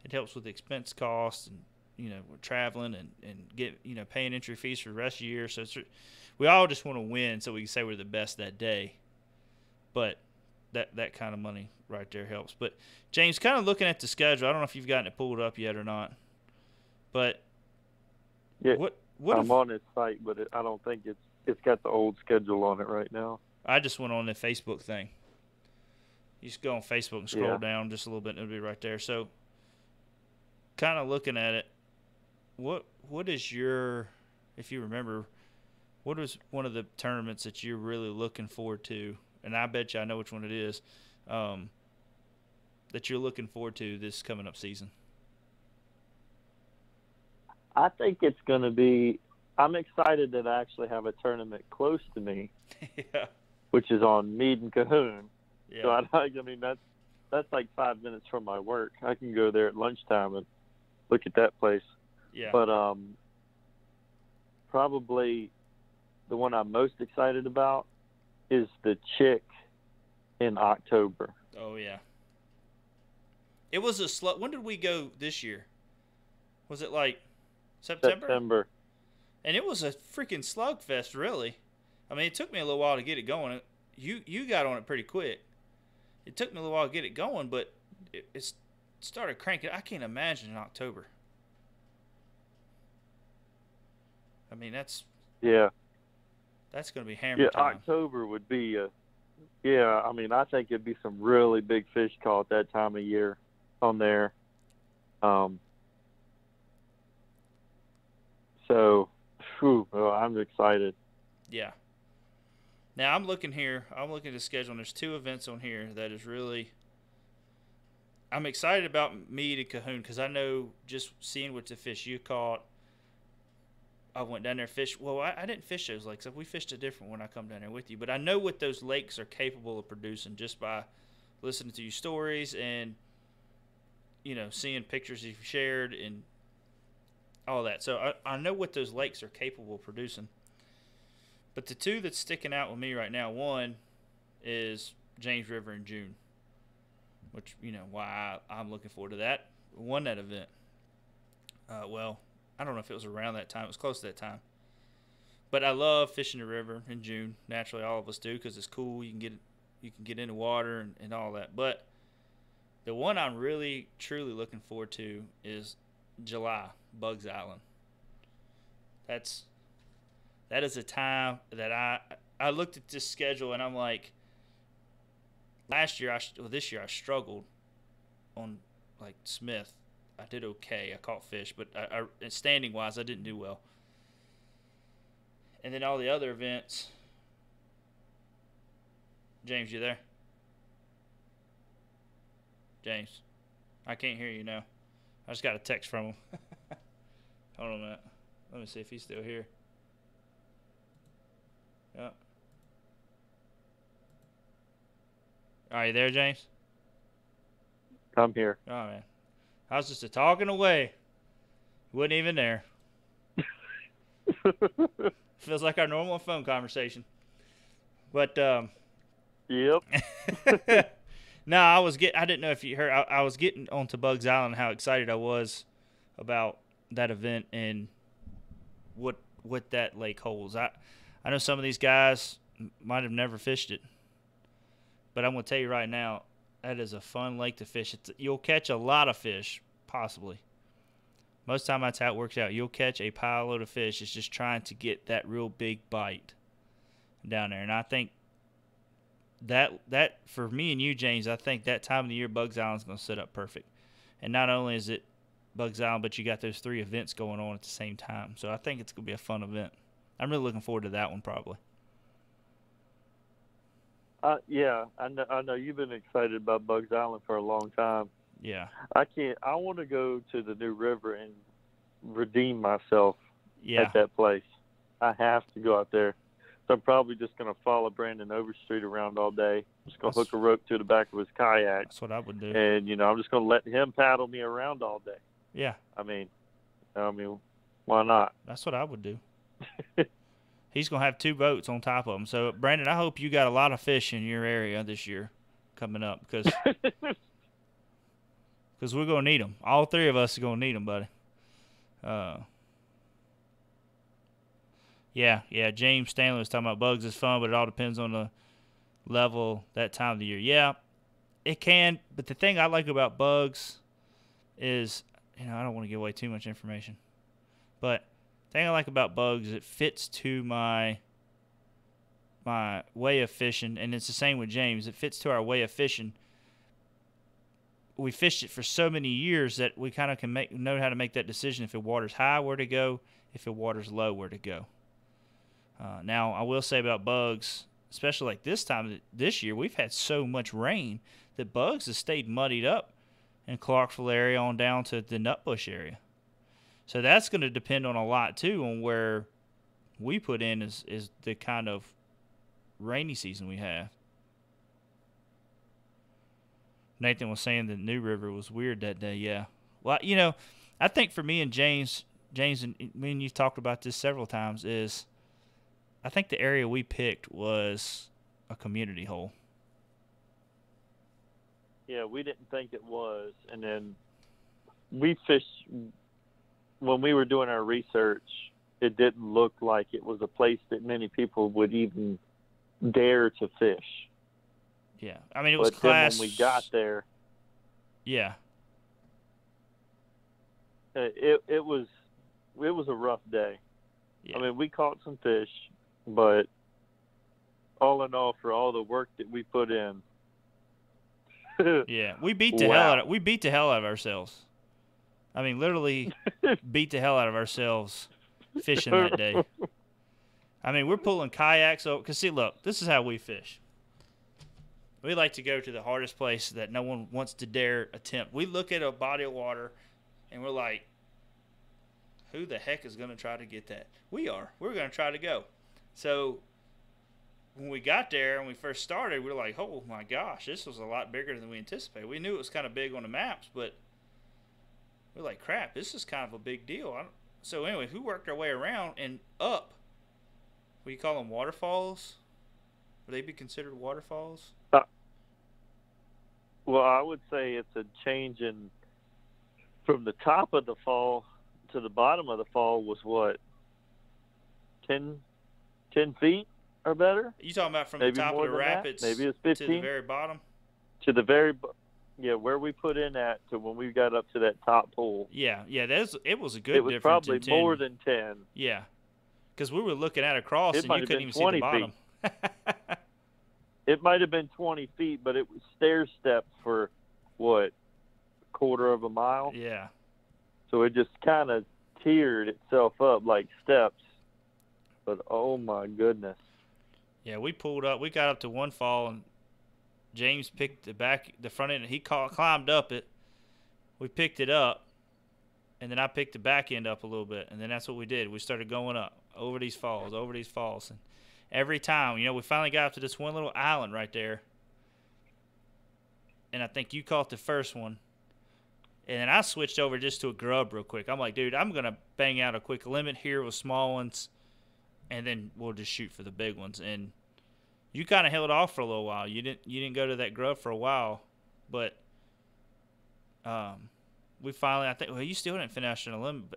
Speaker 1: it helps with the expense costs, and we're traveling and get paying entry fees for the rest of the year. So we all just want to win so we can say we're the best that day. But that kind of money right there helps. But James, kind of looking at the schedule, I don't know if you've gotten it pulled up yet or not. But
Speaker 2: yeah,
Speaker 1: what
Speaker 2: I'm on his site, but I don't think it's got the old schedule on it right now.
Speaker 1: I just went on the Facebook thing. You just go on Facebook and scroll down just a little bit, and it'll be right there. So, kind of looking at it, what is your, if you remember, what is one of the tournaments that you're really looking forward to? And I bet you I know which one it is, that you're looking forward to this coming up season.
Speaker 2: I think it's going to be – I'm excited that I actually have a tournament close to me,
Speaker 1: yeah.
Speaker 2: which is on Meade and Cahoon.
Speaker 1: Yeah.
Speaker 2: So, I mean, that's like 5 minutes from my work. I can go there at lunchtime and look at that place.
Speaker 1: Yeah.
Speaker 2: But probably the one I'm most excited about is the Chick in October.
Speaker 1: Oh, yeah. It was a slow – when did we go this year? Was it like – September. And it was a freaking slugfest, really. I mean, it took me a little while to get it going. You got on it pretty quick. It took me a little while to get it going, but it started cranking. I can't imagine in October. I mean, that's going to be hammer time.
Speaker 2: October would be I mean, I think it'd be some really big fish caught that time of year on there. So, I'm excited.
Speaker 1: Yeah. Now, I'm looking here. I'm looking at the schedule, and there's 2 events on here that is really – I'm excited about Meade and Cahoon, because I know just seeing what the fish you caught, I went down there and fished. Well, I didn't fish those lakes. We fished a different one. I come down there with you. But I know what those lakes are capable of producing just by listening to your stories and, seeing pictures you've shared and – all that. So I know what those lakes are capable of producing. But the 2 that's sticking out with me right now, one is James River in June, which, why I'm looking forward to that. Won that event. Well, I don't know if it was around that time. It was close to that time. But I love fishing the river in June. Naturally, all of us do, because it's cool. You can get in the water and all that. But the one I'm really, truly looking forward to is July, Bugs Island. That is a time that I looked at this schedule and I'm like, this year I struggled on like Smith. I did okay. I caught fish, but standing wise, I didn't do well. And then all the other events. James, you there? James, I can't hear you now. I just got a text from him. Hold on a minute. Let me see if he's still here. Yep. Are you there, James?
Speaker 2: I'm here.
Speaker 1: Oh, man. I was just talking away. Wasn't even there. Feels like our normal phone conversation. But,
Speaker 2: Yep.
Speaker 1: no, I didn't know if you heard. I was getting onto Bugs Island, how excited I was about that event and what that lake holds. I know some of these guys might have never fished it, but I'm going to tell you right now, that is a fun lake to fish. You'll catch a lot of fish, possibly. Most of the time that's how it works out. You'll catch a pile load of fish. It's just trying to get that real big bite down there. And I think that for me and you, James, I think that time of the year Bugs Island's going to set up perfect. And not only is it Bugs Island, but you got those 3 events going on at the same time. So I think it's going to be a fun event. I'm really looking forward to that one probably.
Speaker 2: Yeah, I know you've been excited about Bugs Island for a long time.
Speaker 1: Yeah.
Speaker 2: I want to go to the New River and redeem myself at that place. I have to go out there. So I'm probably just going to follow Brandon Overstreet around all day. I'm just going to hook a rope to the back of his kayak.
Speaker 1: That's what I would do.
Speaker 2: And, I'm just going to let him paddle me around all day.
Speaker 1: Yeah.
Speaker 2: I mean, why not?
Speaker 1: That's what I would do. He's going to have 2 boats on top of him. So, Brandon, I hope you got a lot of fish in your area this year coming up because we're going to need them. All 3 of us are going to need them, buddy. Yeah, James Stanley was talking about Bugs is fun, but it all depends on the level that time of the year. Yeah, it can, but the thing I like about Bugs is, I don't want to give away too much information, but the thing I like about Bugs is it fits to my way of fishing, and it's the same with James. It fits to our way of fishing. We fished it for so many years that we kind of can know how to make that decision if the water's high, where to go, if the water's low, where to go. Now, I will say about Bugs, especially like this year, we've had so much rain that Bugs has stayed muddied up in Clarksville area on down to the Nutbush area. So that's going to depend on a lot, too, on where we put in is the kind of rainy season we have. Nathan was saying the New River was weird that day, yeah. Well, I think for me and James, and me and you've talked about this several times, is I think the area we picked was a community hole.
Speaker 2: Yeah, we didn't think it was. And then we fished, when we were doing our research, it didn't look like it was a place that many people would even dare to fish.
Speaker 1: Yeah, I mean, it was
Speaker 2: but
Speaker 1: class.
Speaker 2: Then when we got there,
Speaker 1: yeah,
Speaker 2: it was a rough day.
Speaker 1: Yeah.
Speaker 2: I mean, we caught some fish, but all in all, for all the work that we put in,
Speaker 1: yeah, we beat the hell out of ourselves. I mean, literally beat the hell out of ourselves fishing that day. I mean, we're pulling kayaks. Because, see, look, this is how we fish. We like to go to the hardest place that no one wants to dare attempt. We look at a body of water, and we're like, who the heck is going to try to get that? We are. We're going to try to go. So when we got there and we first started, we were like, oh, my gosh, this was a lot bigger than we anticipated. We knew it was kind of big on the maps, but we're like, crap, this is kind of a big deal. So anyway, we worked our way around and up. What do you call them, waterfalls? Would they be considered waterfalls?
Speaker 2: Well, I would say it's a change in from the top of the fall to the bottom of the fall was what, 10 feet or better?
Speaker 1: You talking about from
Speaker 2: maybe
Speaker 1: the top of the rapids
Speaker 2: maybe it's 15
Speaker 1: to the very bottom?
Speaker 2: To the very, where we put in at to when we got up to that top pool.
Speaker 1: Yeah, it was a good difference.
Speaker 2: It was probably more than 10.
Speaker 1: Yeah, because we were looking at across and you couldn't even see the bottom.
Speaker 2: It might have been 20 feet, but it was stair steps for, what, a quarter of a mile?
Speaker 1: Yeah.
Speaker 2: So it just kind of tiered itself up like steps. But, oh, my goodness.
Speaker 1: Yeah, we pulled up. We got up to one fall, and James picked the front end. He climbed up it. We picked it up, and then I picked the back end up a little bit, and then that's what we did. We started going up over these falls, and every time, we finally got up to this one little island right there, and I think you caught the first one, and then I switched over just to a grub real quick. I'm like, dude, I'm gonna bang out a quick limit here with small ones, and then we'll just shoot for the big ones. And you kind of held off for a little while. You didn't go to that grub for a while, but we finally, I think, well, you still didn't finish out your limit,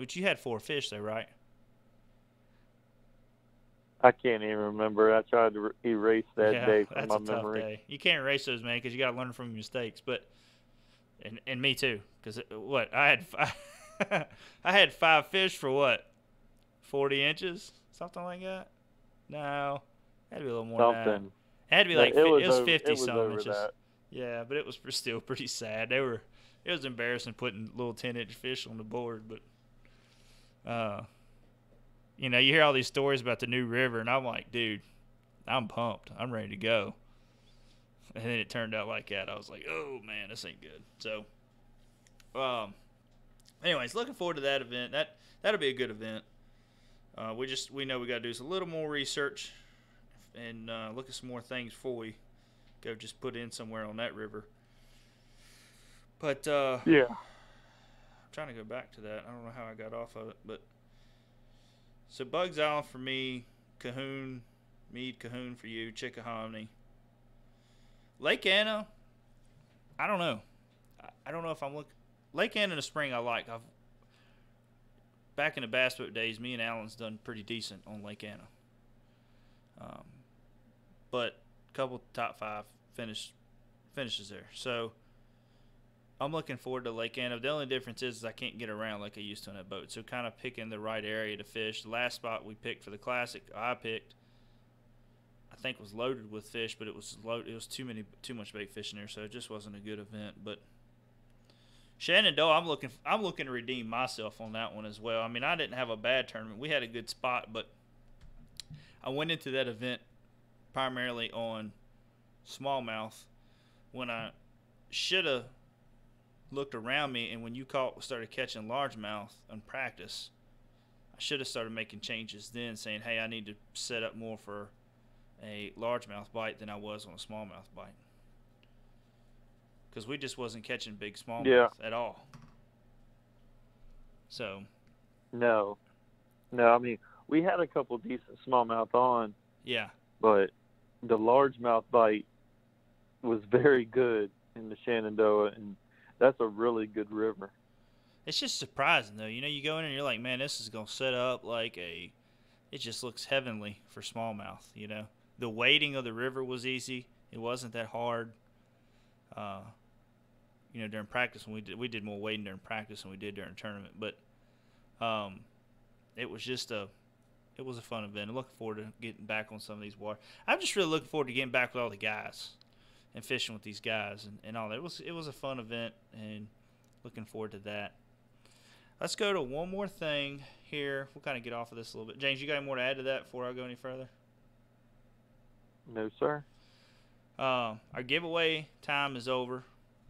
Speaker 1: but you had 4 fish though, right?
Speaker 2: I can't even remember. I tried to erase that day from my memory.
Speaker 1: That's a tough day. You can't erase those, man, because you got to learn from your mistakes. But and me too, because I had 5 fish for what, 40 inches, something like that. No, had to be a little more than that. It had to be like it was 50 something inches. That. Yeah, but it was still pretty sad. It was embarrassing putting little 10-inch fish on the board, but you hear all these stories about the new river, and I'm like, dude, I'm pumped. I'm ready to go. And then it turned out like that. I was like, oh, man, this ain't good. So, anyways, looking forward to that event. That'll be a good event. We know we got to do a little more research and look at some more things before we go just put in somewhere on that river. But,
Speaker 2: yeah.
Speaker 1: I'm trying to go back to that. I don't know how I got off of it, but. So Bugs Island for me, Cahoon, Meade Cahoon for you, Chickahominy. Lake Anna, I don't know. I don't know if I'm looking. Lake Anna in the spring I like. Back in the bass boat days, me and Alan's done pretty decent on Lake Anna. But a couple top 5 finishes there. So I'm looking forward to Lake Anna. The only difference is I can't get around like I used to on that boat. So kind of picking the right area to fish. The last spot we picked for the Classic, I think was loaded with fish, but it was too much bait fish in there, so it just wasn't a good event. But Shenandoah, I'm looking to redeem myself on that one as well. I mean, I didn't have a bad tournament. We had a good spot, but I went into that event primarily on smallmouth when I should have looked around me, and when you started catching largemouth on practice, I should have started making changes then, saying, hey, I need to set up more for a largemouth bite than I was on a smallmouth bite, because we just wasn't catching big smallmouth at all. So
Speaker 2: no, I mean, we had a couple decent smallmouth on, but the largemouth bite was very good in the Shenandoah, and that's a really good river.
Speaker 1: It's just surprising, though. You go in and you're like, man, this is going to set up like it just looks heavenly for smallmouth, The wading of the river was easy. It wasn't that hard. During practice, when we did more wading during practice than we did during tournament. But it was a fun event. I'm looking forward to getting back on some of these waters. I'm just really looking forward to getting back with all the guys and fishing with these guys and all that. It was a fun event, and looking forward to that. Let's go to one more thing here. We'll kind of get off of this a little bit. James, you got any more to add to that before I go any further?
Speaker 2: No, sir.
Speaker 1: Our giveaway time is over.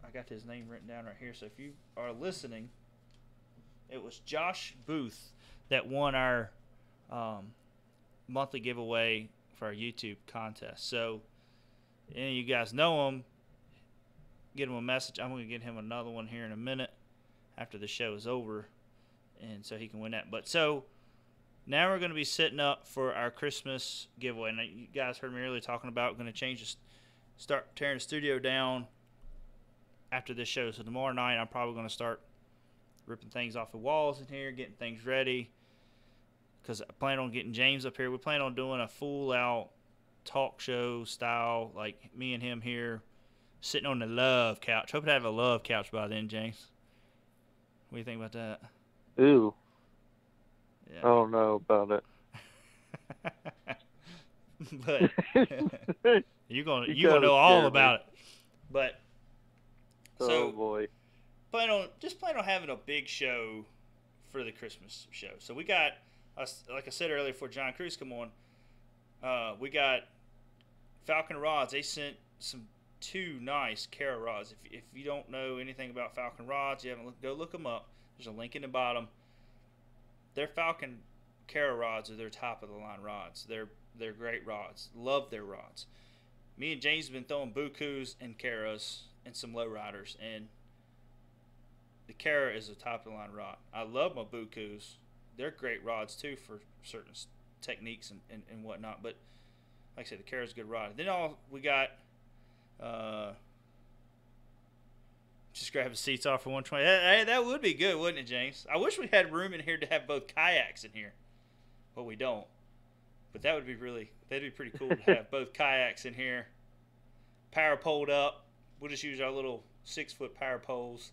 Speaker 1: I got his name written down right here, so if you are listening, it was Josh Booth that won our monthly giveaway for our YouTube contest. So any of you guys know him, get him a message. I'm going to get him another one here in a minute after the show is over, and so he can win that. But so now we're going to be setting up for our Christmas giveaway. Now, you guys heard me earlier talking about going to start tearing the studio down after this show. So tomorrow night I'm probably going to start ripping things off the walls in here, getting things ready, because I plan on getting James up here. We plan on doing a full-out talk show style, like me and him here sitting on the love couch. Hope to have a love couch by then, James. What do you think about that?
Speaker 2: Ooh.
Speaker 1: Yeah.
Speaker 2: I don't know about it.
Speaker 1: But you're gonna know all about it. But
Speaker 2: oh boy.
Speaker 1: Plan on having a big show for the Christmas show. So we got, like I said earlier, before John Cruz come on, we got Falcon Rods. They sent some two nice Cara rods. If you don't know anything about Falcon rods, you haven't go look them up. There's a link in the bottom. Their Falcon Cara rods are their top of the line rods. They're great rods. Love their rods. Me and James have been throwing Bukus and Caras and some lowriders, and the Cara is a top of the line rod. I love my Bukus. They're great rods too for certain techniques and whatnot. But like I said, the Cara is a good rod. Then we got just grab the seats off for 120. Hey, that would be good, wouldn't it, James? I wish we had room in here to have both kayaks in here, but we don't. But that'd be pretty cool to have both kayaks in here, power poled up. We'll just use our little 6-foot power poles.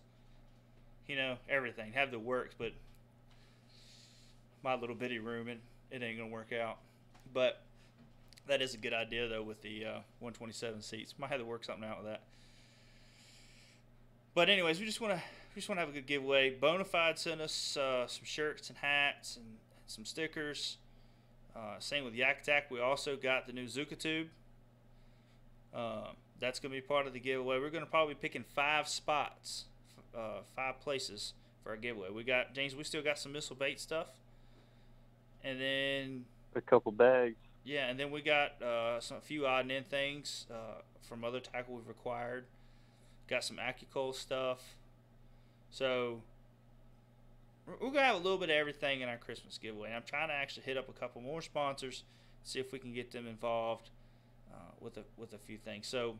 Speaker 1: You know, everything. Have the works, but my little bitty room, it ain't gonna work out. But that is a good idea though with the 127 seats. Might have to work something out with that. But anyways, we just want to have a good giveaway. Bonafide sent us some shirts and hats and some stickers. Same with Yak Attack. We also got the new Zuka tube. That's going to be part of the giveaway. We're going to probably be picking 5 spots, 5 places for our giveaway. James, we still got some missile bait stuff. And then
Speaker 2: a couple bags.
Speaker 1: Yeah, and then we got a few odd and end things from other tackle we've acquired. Got some AccuCold stuff. So we're going to have a little bit of everything in our Christmas giveaway. And I'm trying to actually hit up a couple more sponsors, see if we can get them involved with a few things. So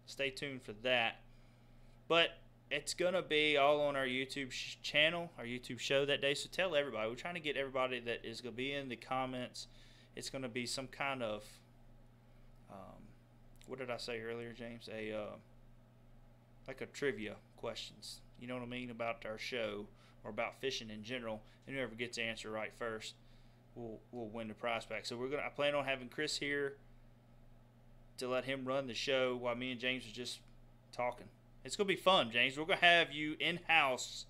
Speaker 1: stay tuned for that. But it's going to be all on our YouTube channel, our YouTube show that day. So tell everybody. We're trying to get everybody that is going to be in the comments. It's going to be some kind of, what did I say earlier, James? Like a trivia questions. You know what I mean? About our show or about fishing in general. And whoever gets the answer right first will win the prize pack. So I plan on having Chris here to let him run the show while me and James are just talking. It's going to be fun, James. We're going to have you in-house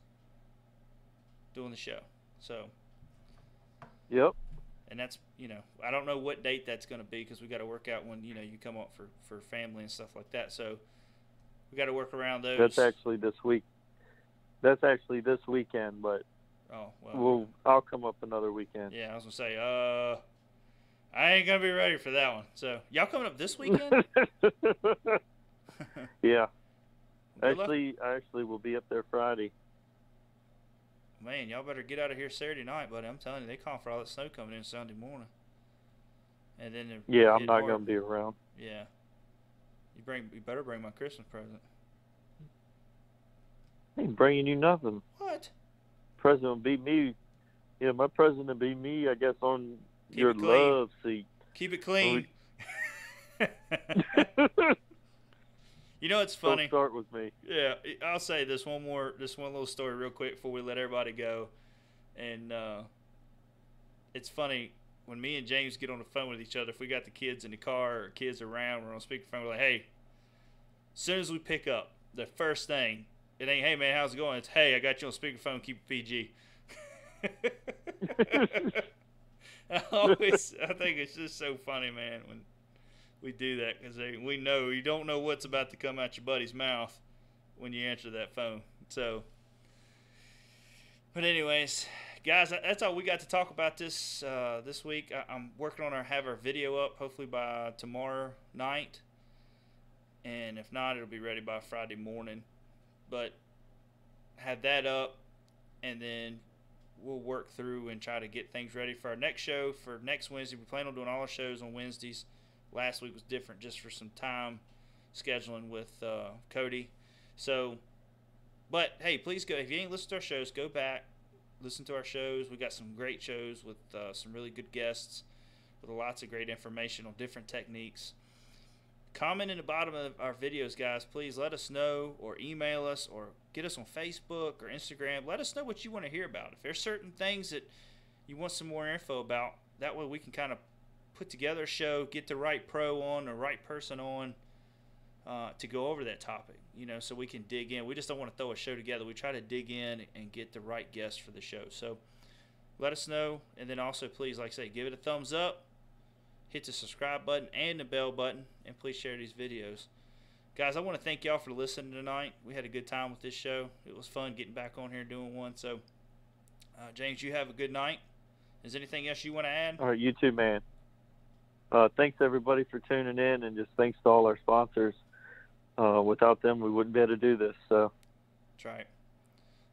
Speaker 1: doing the show. So.
Speaker 2: Yep.
Speaker 1: And that's, I don't know what date that's going to be because we got to work out when, you come up for family and stuff like that. So we got to work around those.
Speaker 2: That's actually this week. That's actually this weekend, but I'll come up another weekend.
Speaker 1: Yeah, I was going to say, I ain't going to be ready for that one. So y'all coming up this weekend?
Speaker 2: Yeah. I actually will be up there Friday.
Speaker 1: Man, y'all better get out of here Saturday night, buddy. I'm telling you, they call for all that snow coming in Sunday morning. And then
Speaker 2: I'm not going to be around.
Speaker 1: Yeah. You better bring my Christmas present.
Speaker 2: I ain't bringing you nothing.
Speaker 1: What?
Speaker 2: Present will be me. Yeah, my present will be me, I guess, on your love seat.
Speaker 1: Keep it clean. You know, it's funny.
Speaker 2: Don't start with me.
Speaker 1: Yeah, I'll say this one little story real quick before we let everybody go. And it's funny when me and James get on the phone with each other. If we got the kids in the car or kids around, we're on speakerphone. We're like, hey, as soon as we pick up, the first thing, it ain't, hey man, how's it going? It's, hey, I got you on speakerphone. Keep it PG. I think it's just so funny, man, when we do that because we know you don't know what's about to come out your buddy's mouth when you answer that phone. So, but anyways, guys, that's all we got to talk about this week. I'm working on have our video up hopefully by tomorrow night, and if not, it'll be ready by Friday morning. But have that up, and then we'll work through and try to get things ready for our next show for next Wednesday. We plan on doing all our shows on Wednesdays. Last week was different just for some time scheduling with Cody. So, but hey, please go. If you ain't listened to our shows, go back, listen to our shows. We got some great shows with some really good guests with lots of great information on different techniques. Comment in the bottom of our videos, guys. Please let us know or email us or get us on Facebook or Instagram. Let us know what you want to hear about. If there's certain things that you want some more info about, that way we can kind of put together a show, get the right pro on, the right person on to go over that topic, so we can dig in. We just don't want to throw a show together. We try to dig in and get the right guests for the show. So let us know. And then also, please, like I say, give it a thumbs up, hit the subscribe button and the bell button, and please share these videos. Guys, I want to thank y'all for listening tonight. We had a good time with this show. It was fun getting back on here doing one. So, James, you have a good night. Is there anything else you want to add?
Speaker 2: All right, you too, man. Thanks, everybody, for tuning in, and just thanks to all our sponsors. Without them, we wouldn't be able to do this. So,
Speaker 1: That's right.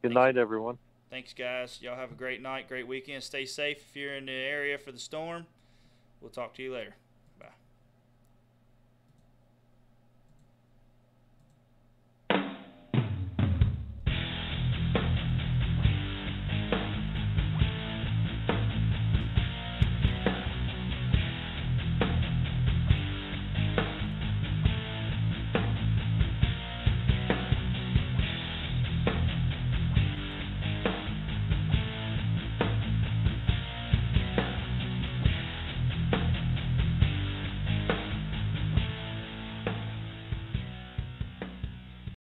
Speaker 2: Good night, everyone.
Speaker 1: Thanks, guys. Y'all have a great night, great weekend. Stay safe if you're in the area for the storm. We'll talk to you later.